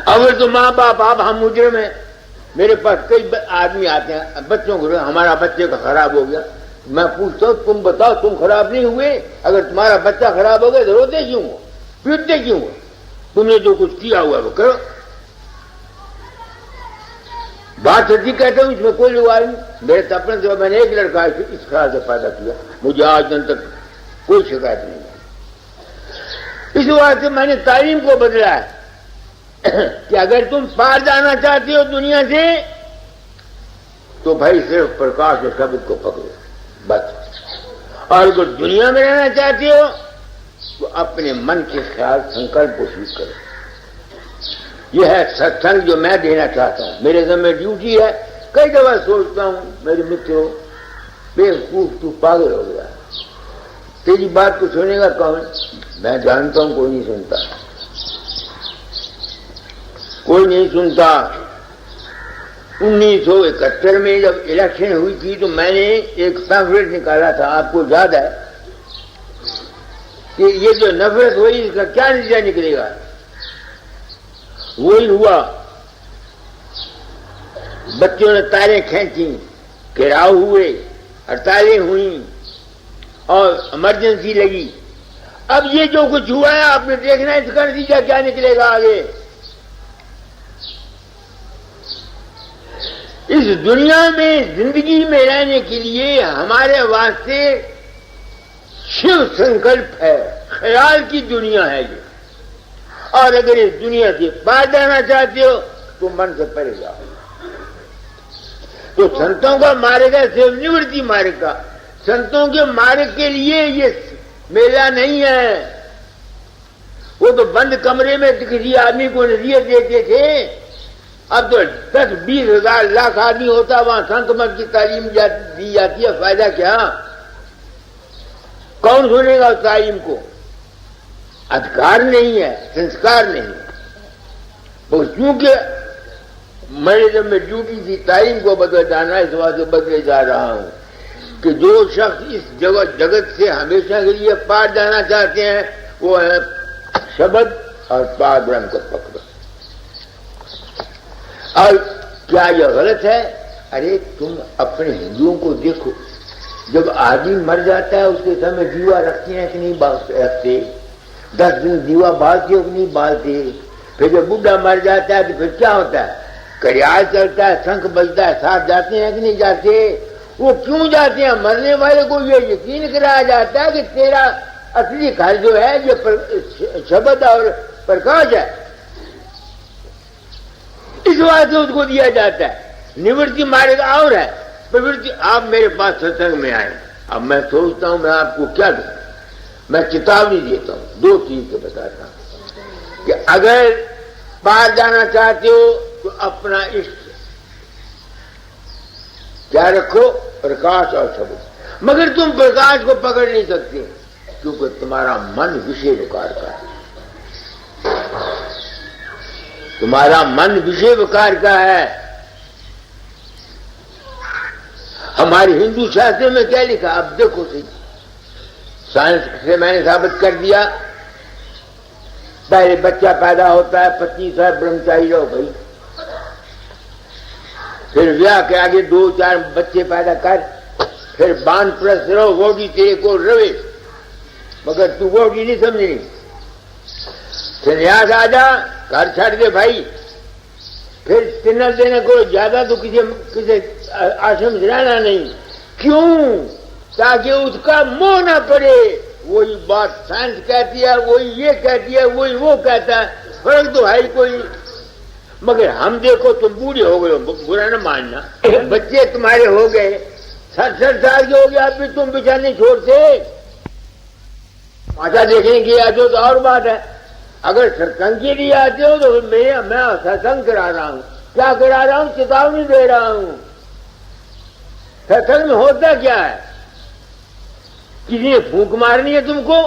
अगर तो माँ बाप आप हम मुजरिम हैं, मेरे पास कई आदमी आते हैं, बच्चों को हमारा बच्चे का खराब हो गया। मैं पूछता हूं तुम बताओ तुम खराब नहीं हुए? अगर तुम्हारा बच्चा खराब हो गया तो रोते क्यों हो, पीटते क्यों हो? तुमने जो कुछ किया हुआ वो करो। बात सच्ची कहता हूं, इसमें कोई रिवाज नहीं। मेरे सपने से मैंने एक लड़का इस ख्याल से पैदा किया, मुझे आज दिन तक कोई शिकायत नहीं है। इस बात से मैंने तालीम को बदला है कि अगर तुम पार जाना चाहते हो दुनिया से तो भाई सिर्फ प्रकाश और शब्द को पकड़ो बस। और अगर दुनिया में रहना चाहते हो तो अपने मन के ख्याल संकल्प को स्वीकार करो। यह है सत्संग जो मैं देना चाहता हूं। मेरे ज़िम्मे ड्यूटी है। कई दफा सोचता हूं मेरे मित्रों, बेवकूफ तू पागल हो गया, तेरी बात को सुनेगा कौन? मैं जानता हूं कोई नहीं सुनता, कोई नहीं सुनता। 1971 में जब इलेक्शन हुई थी तो मैंने एक पैम्फलेट निकाला था, आपको याद है कि ये जो नफरत हुई इसका क्या नतीजा निकलेगा? वही हुआ। बच्चों ने तारें खींची, घेराव हुए, हड़तालें हुई और इमरजेंसी लगी। अब ये जो कुछ हुआ है आपने देखना है, इसका नतीजा क्या निकलेगा आगे। इस दुनिया में जिंदगी में रहने के लिए हमारे वास्ते शिव संकल्प है, ख्याल की दुनिया है ये। और अगर इस दुनिया से पार जाना चाहते हो तो मन से परे जाओ। तो संतों का मार्ग है शिव निवृत्ति मार्ग का। संतों के मार्ग के लिए ये मेला नहीं है। वो तो बंद कमरे में किसी आदमी को नसीहत देते थे, अब तो 10-20 हजार लाख आदमी होता, वहां संत मत की तालीम दी जाती है। फायदा क्या? कौन सुनेगा उस तालीम को? अधिकार नहीं है, संस्कार नहीं है। तो क्योंकि मैंने जब मैं ड्यूटी थी तालीम को बदल जाना, इस बात से बदले जा रहा हूं कि जो शख्स इस जगत से हमेशा के लिए पार जाना चाहते हैं वो है शब्द और पार ब्रह्म को पकड़ो। और क्या यह गलत है? अरे तुम अपने हिंदुओं को देखो, जब आदमी मर जाता है उसके समय दीवा रखते हैं कि नहीं रखते? 10 दिन दीवा बालते हो कि नहीं बालते? फिर जब बुढ़ा मर जाता है तो फिर क्या होता है? कड़ियाल चलता है, शंख बजता है, साथ जाते हैं कि नहीं जाते? वो क्यों जाते हैं? मरने वाले को ये यकीन कराया जाता है कि तेरा असली घर जो है ये शब्द और प्रकाश है, इस बात से उसको दिया जाता है। निवृत्ति मार्ग और है, प्रवृत्ति। आप मेरे पास सत्संग में आए, अब मैं सोचता हूं मैं आपको क्या दूं? मैं चेतावनी देता हूं, 2 चीजें बताता हूं कि अगर पार जाना चाहते हो तो अपना इष्ट क्या रखो? प्रकाश और शब्द। मगर तुम प्रकाश को पकड़ नहीं सकते क्योंकि तुम्हारा मन विषय विकार का है। तुम्हारा मन विषय विकार का है। हमारे हिंदू शास्त्र में क्या लिखा? अब देखो सही, साइंस से मैंने साबित कर दिया। पहले बच्चा पैदा होता है, 25 साल ब्रह्मचारी रहो भाई, फिर ब्याह के आगे 2-4 बच्चे पैदा कर, फिर बानप्रस्थ रहो, वो भी तेरे को रवे, मगर तू वो भी नहीं समझनी। संन्यास आ जा, घर छाड़ दे भाई, फिर तिन्ना देने को ज्यादा तो किसी आश्रम रहना नहीं। क्यों? ताकि उसका मोह ना पड़े। वही बात साइंस कहती है, वही ये कहती है, वही वो कहता है, फर्क तो है कोई। मगर हम देखो तुम बूढ़े हो गए हो, बुरा न मानना, बच्चे तुम्हारे हो गए 60 साल के हो गए, अब भी तुम पीछा नहीं छोड़ते। माता देखने की आते हो तो और बात है। अगर सत्संग के लिए आते हो तो मैं सत्संग करा रहा हूं। क्या करा रहा हूं? चेतावनी दे रहा हूं। सत्संग में होता क्या है? किसी ने फूंक मारनी है तुमको?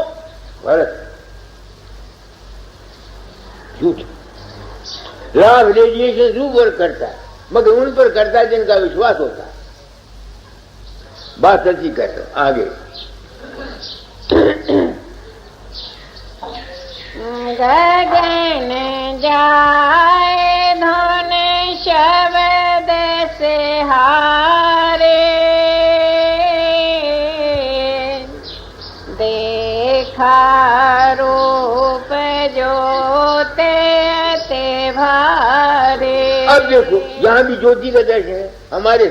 गलत, झूठ। लाभ रेडिएशन ऊपर करता है, मगर उन पर करता है जिनका विश्वास होता है। बात सच्ची कहता हूं। आगे गगन जाए धन शब्द से हारे, देखा रूप ज्योति ते भारे। अब देखो यहां भी ज्योति का दर्शन है। हमारे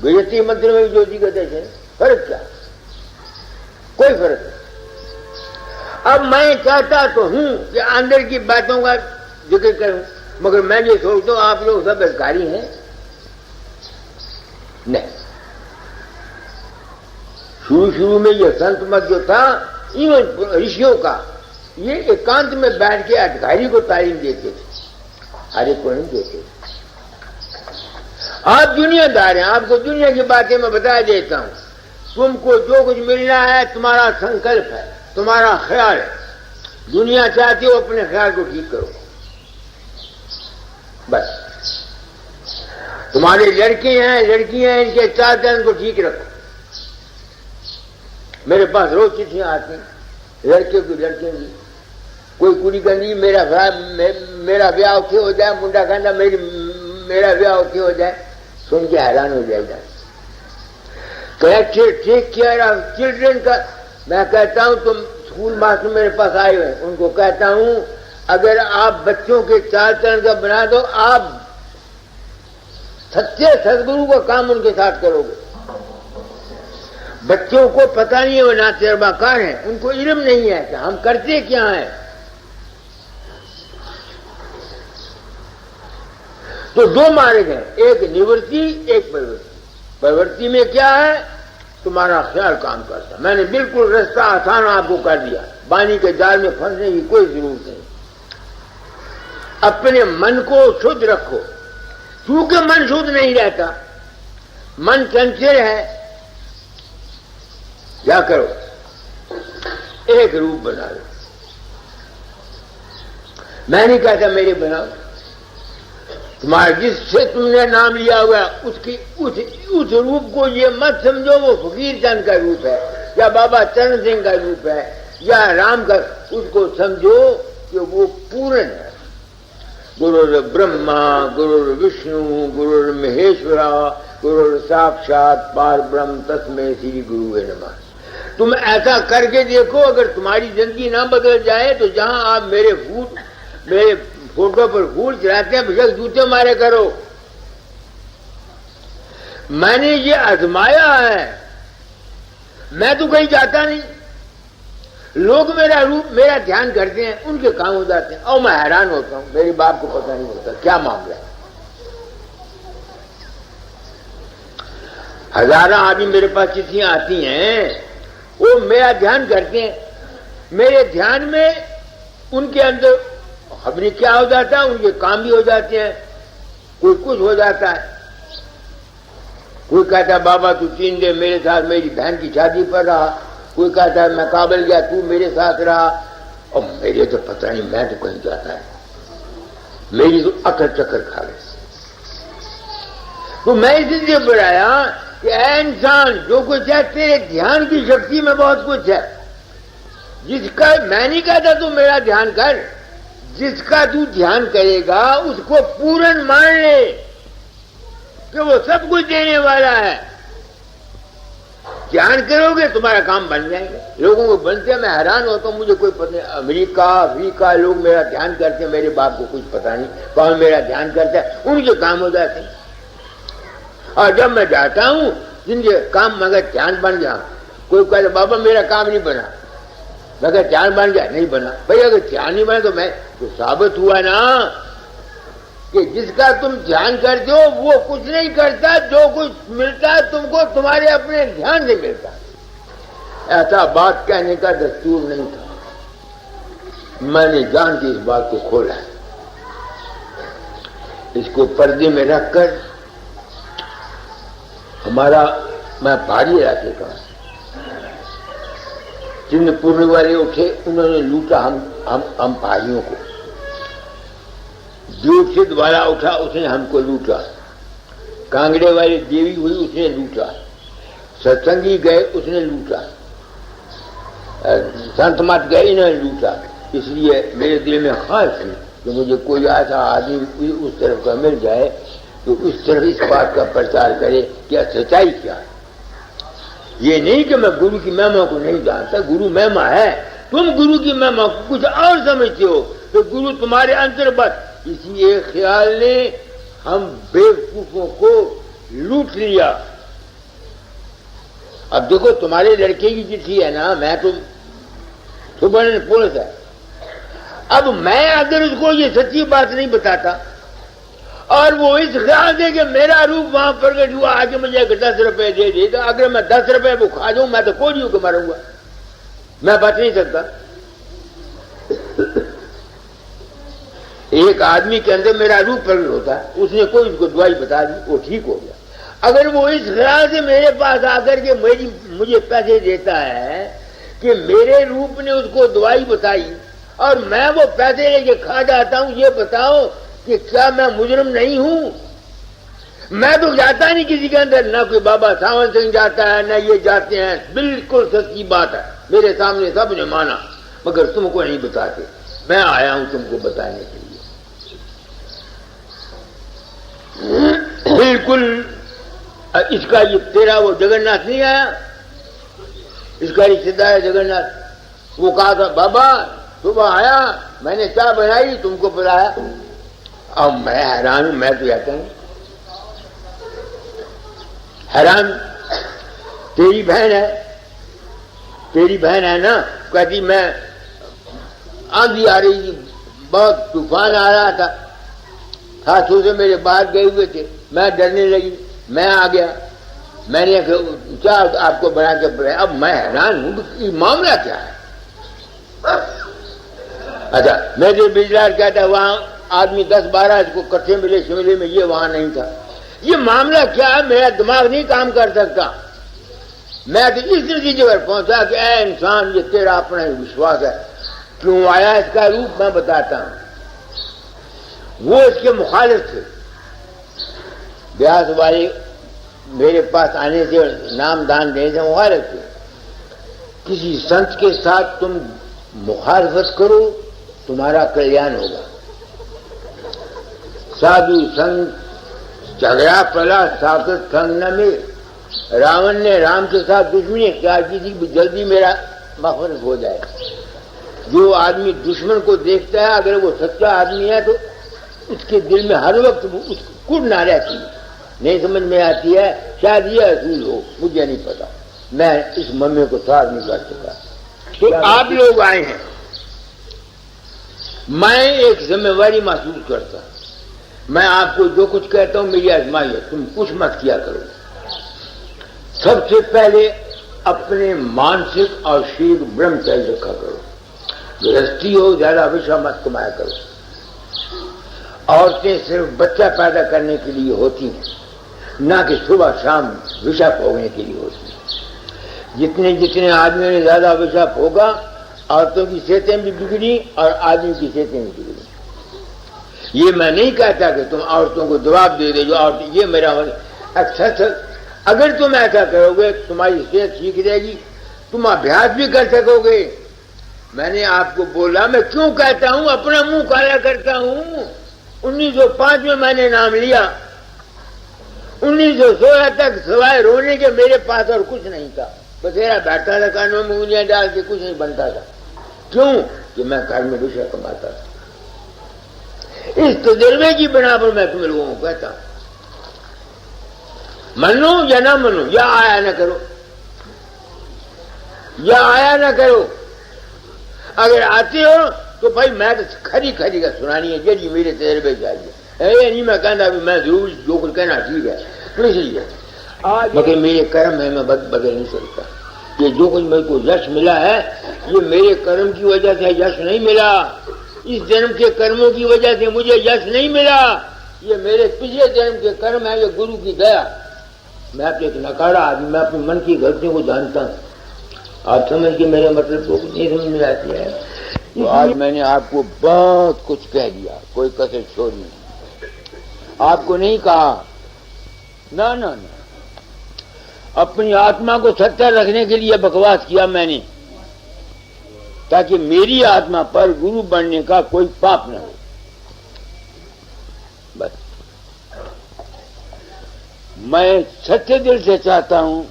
गायत्री मंत्र में भी ज्योति का दर्शन है। फर्क क्या? कोई फर्क नहीं। अब मैं चाहता तो हूं कि अंदर की बातों का जिक्र करूं, मगर मैं ये सोचता हूं आप लोग सब अधिकारी हैं। नहीं, शुरू में यह संत मत जो था इन ऋषियों का, ये एकांत में बैठ के अधिकारी को तालीम देते थे, हर एक को नहीं देते। आप दुनियादार हैं, आपको दुनिया की बातें मैं बता देता हूं। तुमको जो कुछ मिलना है तुम्हारा संकल्प है, तुम्हारा ख्याल है। दुनिया चाहती हो अपने ख्याल को ठीक करो, बस। तुम्हारे लड़के हैं, लड़कियां हैं, इनके चार चरण को ठीक रखो। मेरे पास रोज चिट्ठियां आती, लड़के की लड़के की। कोई कुड़ी कहती मेरा ब्याह उठे हो जाए, मुंडा कहना मेरा ब्याह उठे हो जाए। सुन के हैरान हो जाएगा। टेक केयर ऑफ चिल्ड्रन का मैं कहता हूं, तुम स्कूल मास्टर मेरे पास आए हुए, उनको कहता हूं अगर आप बच्चों के चार चरण का बना दो, आप सच्चे सदगुरु का काम उनके साथ करोगे। बच्चों को पता नहीं है वो ना तजर्बाकार है, उनको इल्म नहीं है कि हम करते क्या है। तो दो मार्ग हैं, एक निवृत्ति, एक प्रवृत्ति। प्रवृत्ति में क्या है, तुम्हारा ख्याल काम करता। मैंने बिल्कुल रास्ता आसान आपको कर दिया, बानी के जाल में फंसने की कोई जरूरत नहीं। अपने मन को शुद्ध रखो, क्योंकि मन शुद्ध नहीं रहता, मन चंचल है। क्या करो, एक रूप बना लो। मैं नहीं कहता मेरे बनाओ, तुम्हारे जिससे तुमने नाम लिया हुआ उसकी उस रूप को ये मत समझो वो फकीर चंद का रूप है, या बाबा चरण सिंह का रूप है, या राम का। उसको समझो कि वो पूर्ण है। गुरुर ब्रह्मा, गुरुर विष्णु, गुरुर महेश्वरा, गुरुर साक्षात पार ब्रह्म तस्मै श्री गुरुवे नमः। तुम ऐसा करके देखो, अगर तुम्हारी जिंदगी ना बदल जाए तो जहां आप मेरे फोटो पर फूल चढ़ाते हैं, बेशक जूते मारे करो। मैंने ये आजमाया है, मैं तो कहीं जाता नहीं, लोग मेरा ध्यान करते हैं, उनके काम हो जाते हैं, और मैं हैरान होता हूं। मेरे बाप को पता नहीं होता क्या मामला है। हजारों आदमी मेरे पास चिट्ठियां आती हैं, वो मेरा ध्यान करते हैं। मेरे ध्यान में उनके अंदर खबरें क्या हो जाता है, उनके काम भी हो जाते हैं। कोई कुछ हो जाता है, कोई कहता है बाबा तू 3 दिन मेरे साथ मेरी बहन की शादी पर रहा, कोई कहता है मैं काबल गया तू मेरे साथ रहा। और मेरे तो पता नहीं, मैं तो कहीं जाता है, मेरी तो अकल चक्कर खा गई। तो मैं इसलिए बढ़ाया कि ऐ इंसान, जो कुछ है तेरे ध्यान की शक्ति में बहुत कुछ है, जिसका मैं नहीं कहता तू मेरा ध्यान कर, जिसका तू ध्यान करेगा उसको पूर्ण मान ले कि वो सब कुछ देने वाला है। ध्यान करोगे तुम्हारा काम बन जाएगा। लोगों को बनते हैं, मैं हैरान होता हूं, मुझे कोई पता नहीं, अफ्रीका लोग मेरा ध्यान करते हैं, मेरे बाप को कुछ पता नहीं कौन मेरा ध्यान करता है, उनके काम हो जाते हैं। और जब मैं जाता हूं जिनके काम मगर ध्यान बन गया, कोई कहता बाबा मेरा काम नहीं बना, मैं कहता ध्यान बन गया, नहीं बना। भाई अगर ध्यान नहीं बना तो मैं तो साबित हुआ ना कि जिसका तुम ध्यान करते हो वो कुछ नहीं करता, जो कुछ मिलता है तुमको तुम्हारे अपने ध्यान से मिलता। ऐसा बात कहने का दस्तूर नहीं था, मैंने जान के इस बात को खोला। इसको पर्दे में रखकर मैं पहाड़ी इलाके का, जिन पूर्व वाले उठे उन्होंने लूटा हम पहाड़ियों को। दूर से द्वारा उठा उसने हमको लूटा, कांगड़े वाली देवी हुई उसने लूटा, सत्संगी गए उसने लूटा, संत मत गए इन्होंने लूटा। इसलिए मेरे दिल में ख्वाहिश है कि मुझे कोई ऐसा आदमी उस तरफ का मिल जाए तो उस तरफ इस बात का प्रचार करे कि सच्चाई क्या है। ये नहीं कि मैं गुरु की महिमा को नहीं जानता, गुरु महिमा है, तुम गुरु की महिमा को कुछ और समझते हो, तो गुरु तुम्हारे अंतर्गत। इसी एक ख्याल ने हम बेवकूफों को लूट लिया। अब देखो तुम्हारे लड़के की चिट्ठी है ना, मैं तो सुबह पुलिस है। अब मैं अगर उसको ये सच्ची बात नहीं बताता और वो इस ख्याल से कि मेरा रूप वहां प्रकट हुआ, आगे मुझे 10 रुपए दे दे, तो अगर मैं 10 रुपए वो खा जाऊं मैं तो कोई नहीं होकर मरूंगा, मैं बच नहीं सकता। एक आदमी के अंदर मेरा रूप प्रकट होता है, उसने कोई उसको दवाई बता दी, वो ठीक हो गया। अगर वो इस ख्याल से मेरे पास आकर के मुझे पैसे देता है कि मेरे रूप ने उसको दवाई बताई और मैं वो पैसे लेके खा जाता हूं, ये बताओ कि क्या मैं मुजरिम नहीं हूं? मैं तो जाता नहीं किसी के अंदर, ना कोई बाबा सावन सिंह जाता है, ना ये जाते हैं। बिल्कुल सच्ची बात है, मेरे सामने सबने माना, मगर तुमको नहीं बताते। मैं आया हूं तुमको बताने के लिए। बिल्कुल इसका ये तेरा वो जगन्नाथ नहीं आया, इसका रिश्तेदार है जगन्नाथ। वो कहा था बाबा सुबह आया, मैंने चाय बनाई, तुमको बुलाया। अब मैं हैरान हूं, मैं तो जाता हूं हैरान। तेरी बहन है ना, कहती मैं आंधी आ रही थी, बहुत तूफान आ रहा था, हाथों से मेरे बाहर गए हुए थे, मैं डरने लगी, मैं आ गया, मैंने क्या आपको बना के बुलाया। अब मैं हैरान हूं, मामला क्या है? अच्छा, मैं जो बिजलार कहता वहां आदमी 10-12 इसको इकट्ठे मिले शिमले में, ये वहां नहीं था। ये मामला क्या है? मेरा दिमाग नहीं काम कर सकता। मैं तो इस नतीजे पर पहुंचा कि ऐ इंसान, ये तेरा अपना ही विश्वास है। क्यों आया इसका रूप मैं बताता हूं। वो इसके मुखालिफ थे, ब्यास वाले मेरे पास आने से, नाम दान देने से मुखालिफ थे। किसी संत के साथ तुम मुखालफत करो, तुम्हारा कल्याण होगा। साधु संत झगड़ा पड़ा, साकत संग न में। रावण ने राम के साथ दुश्मनी इख्तियार की थी, जल्दी मेरा मग़फ़िरत हो जाए। जो आदमी दुश्मन को देखता है, अगर वो सच्चा आदमी है तो उसके दिल में हर वक्त उसको कुड़ ना रहती है, नहीं समझ में आती है। शायद ये असूल हो, मुझे नहीं पता, मैं इस मम्मी को साथ नहीं कर सका। तो आप लोग आए हैं, मैं एक जिम्मेवारी महसूस करता। मैं आपको जो कुछ कहता हूं मेरी आजमाइश है, तुम कुछ मत किया करो। सबसे पहले अपने मानसिक और शारीरिक ब्रह्मचर्य रखा करो। गृहस्थी हो, ज्यादा विषय मत कमाया करो। औरतें सिर्फ बच्चा पैदा करने के लिए होती हैं, ना कि सुबह शाम विषय भोगने के लिए होती हैं। जितने जितने आदमियों ने ज्यादा विषय भोगा, औरतों की सेहतें भी बिगड़ी और आदमी की सेहतें भी बिगड़ी। ये मैं नहीं कहता कि तुम औरतों को जवाब दे दे, जो औरत, ये मेरा अक्सर, अगर तुम ऐसा करोगे तुम्हारी सेहत ठीक रहेगी, तुम अभ्यास भी कर सकोगे। मैंने आपको बोला, मैं क्यों कहता हूं, अपना मुंह काला करता हूं। 1905 में मैंने नाम लिया, 1916 तक सिवाय रोने के मेरे पास और कुछ नहीं था। बसेरा बैठा था, कानों में उंगलियां डाल के, कुछ नहीं बनता था। क्यों? कि मैं घर में विषय कमाता था। इस तजुर्बे की बिना पर मैं तुम लोगों को कहता हूं, मनो या ना मनो, या आया ना करो, या आया ना करो। अगर आते हो तो भाई मैं तो खरी खरी का सुनानी है, जड़ी मेरे तजुर्बे चाहिए। नहीं मैं कहना भी मैं जरूर जो कुछ कहना ठीक है, तो इसलिए आज मगर मेरे कर्म है, मैं बदल नहीं सकता। ये जो कुछ मेरे को यश मिला है, ये मेरे कर्म की वजह से यश नहीं मिला। इस जन्म के कर्मों की वजह से मुझे यश नहीं मिला। ये मेरे पिछले जन्म के कर्म है, ये गुरु की दया। मैं तो एक नकारा आदमी, मैं अपने मन की गलतियों को जानता हूं। आप समझ के मेरे मतलब को नहीं समझ में आती है। तो आज मैंने आपको बहुत कुछ कह दिया, कोई कसर छोड़ नहीं। आपको नहीं कहा ना ना ना, अपनी आत्मा को सच्चा रखने के लिए बकवास किया मैंने, ताकि मेरी आत्मा पर गुरु बनने का कोई पाप न हो। बस मैं सच्चे दिल से चाहता हूं,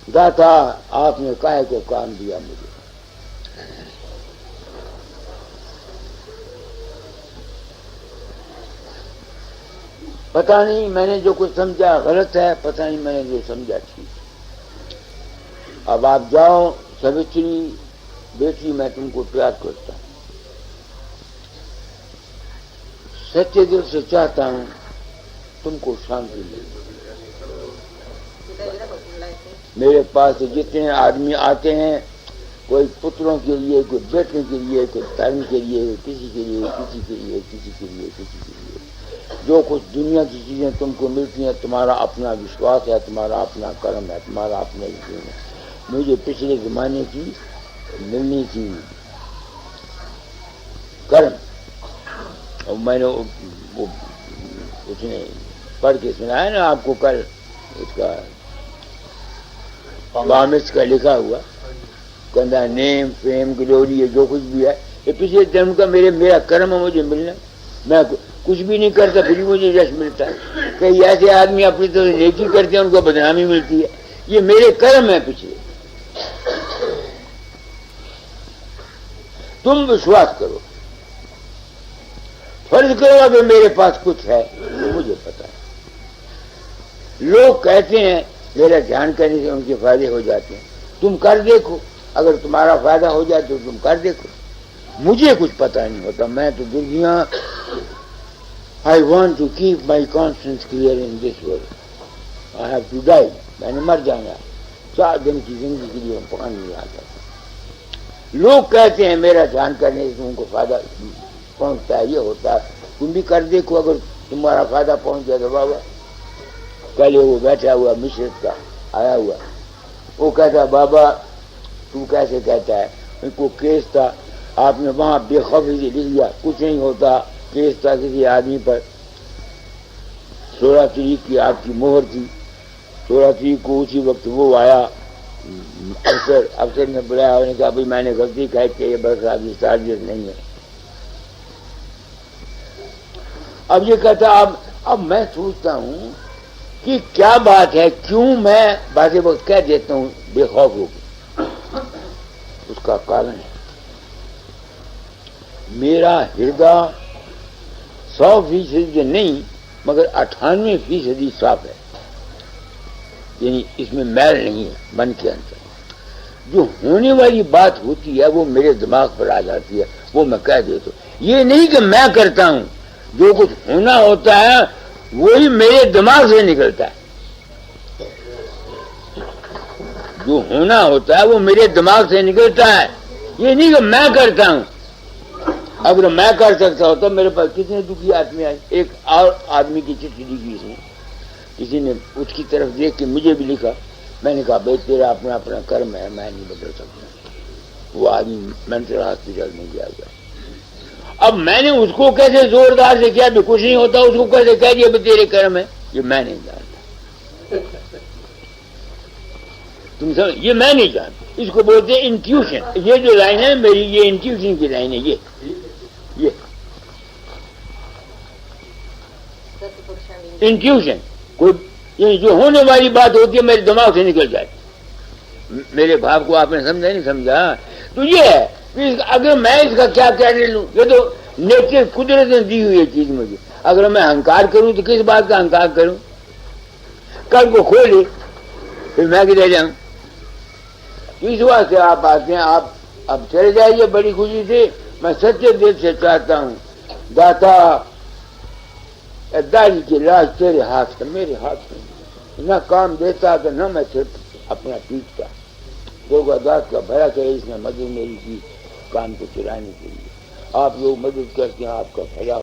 दाता आपने काहे को काम दिया मुझे। पता नहीं मैंने जो कुछ समझा गलत है, पता नहीं मैंने जो समझा ठीक। अब आप जाओ, सवित्री बेटी, मैं तुमको प्यार करता हूं, सच्चे दिल से चाहता हूं तुमको शांति मिले। मेरे पास जितने आदमी आते हैं कोई पुत्रों के लिए, कोई बेटों के लिए, कोई धर्म के लिए, किसी के लिए, किसी के लिए, किसी के लिए, किसी के लिए। जो कुछ दुनिया की चीजें तुमको मिलती हैं, तुम्हारा अपना विश्वास है, तुम्हारा अपना कर्म है, तुम्हारा अपना यकीन है। मुझे पिछले जमाने की मिलनी थी कर्म, और मैंने वो उसने पढ़ के सुनाया ना आपको कल, उसका बामिश का लिखा हुआ, कहता नेम फेम ग्लोरी, ये जो कुछ भी है ये पिछले जन्म का मेरा कर्म है, मुझे मिलना। मैं कुछ भी नहीं करता फिर भी मुझे यश मिलता है। कई ऐसे आदमी अपनी तरह तो नेकी करते हैं, उनको बदनामी मिलती है। ये मेरे कर्म है पिछले। तुम विश्वास करो, फर्ज करो अगर मेरे पास कुछ है तो मुझे पता है। लोग कहते हैं मेरा ध्यान करने से उनके फायदे हो जाते हैं, तुम कर देखो, अगर तुम्हारा फायदा हो जाए तो तुम कर देखो। मुझे कुछ पता नहीं होता, मैं तो दुनिया, I want to keep my conscience clear in this world, I have to die, मैंने मर जाना। 4 दिन की जिंदगी के लिए पानी नहीं आता। लोग कहते हैं मेरा ध्यान करने से उनको फायदा पहुंचता है, ये होता है, तुम भी कर देखो, अगर तुम्हारा फायदा पहुंच जाए तो बाबा। कल वो बैठा हुआ मिश्रित का आया हुआ, वो कहता बाबा तू कैसे कहता है, उनको केस था, आपने वहां बेखौफी से लिख दिया, कुछ नहीं होता, केस था किसी आदमी पर, 16 तारीख की आपकी मोहर थी, 16 तारीख को उसी वक्त वो आया, अफसर ने बुलाया, उन्होंने कहा भाई मैंने गलती कही कि ये बस आपकी चार्जेस नहीं है। अब ये कहता अब मैं सोचता हूँ कि क्या बात है, क्यों मैं बातें वक्त कह देता हूँ बेखौफ होकर। उसका कारण है मेरा हृदय 100% नहीं मगर 98% साफ है, यानी इसमें मैल नहीं है मन के अंदर। जो होने वाली बात होती है वो मेरे दिमाग पर आ जाती है, वो मैं कह देता हूँ। ये नहीं कि मैं करता हूँ, जो कुछ होना होता है वही मेरे दिमाग से निकलता है। जो होना होता है वो मेरे दिमाग से निकलता है, ये नहीं कि मैं करता हूं। अगर मैं कर सकता होता तो मेरे पास कितने दुखी आदमी आए। एक और आदमी की चिट्ठी लिखी इसने, किसी ने उसकी तरफ देख के मुझे भी लिखा, मैंने कहा भाई तेरा अपना अपना कर्म है, मैं नहीं बदल सकता। वो आदमी मेंटल हॉस्पिटल में गया हुआ। अब मैंने उसको कैसे जोरदार से किया भी कुछ नहीं होता, उसको कैसे कह दिया तेरे कर्म है, ये मैं नहीं जानता। तुम समझ, ये मैं नहीं जानता। इसको बोलते हैं इंट्यूशन। ये जो लाइन है मेरी, ये इंट्यूशन की लाइन है। ये इंट्यूशन, कोई ये जो होने वाली बात होती है मेरे दिमाग से निकल जाए। मेरे भाव को आपने समझा नहीं समझा, तो ये है अगर मैं इसका क्या कहने लूं, ये तो नेचर कुदरत ने दी हुई है चीज मुझे। अगर मैं अहंकार करूं तो किस बात का अहंकार करूं? कल को खोले फिर मैं किधर जाऊं? इस वास्ते आप आते हैं, आप अब चले जाइए बड़ी खुशी से। मैं सच्चे दिल से चाहता हूं दाता दाई की लाश तेरे हाथ में, मेरे हाथ में। न काम देता तो न मैं सिर्फ अपना पीटता। गोगादास का भला करे, इसने मदद मेरी की काम को चलाने के लिए। आप लोग मदद करते हैं, आपका भला।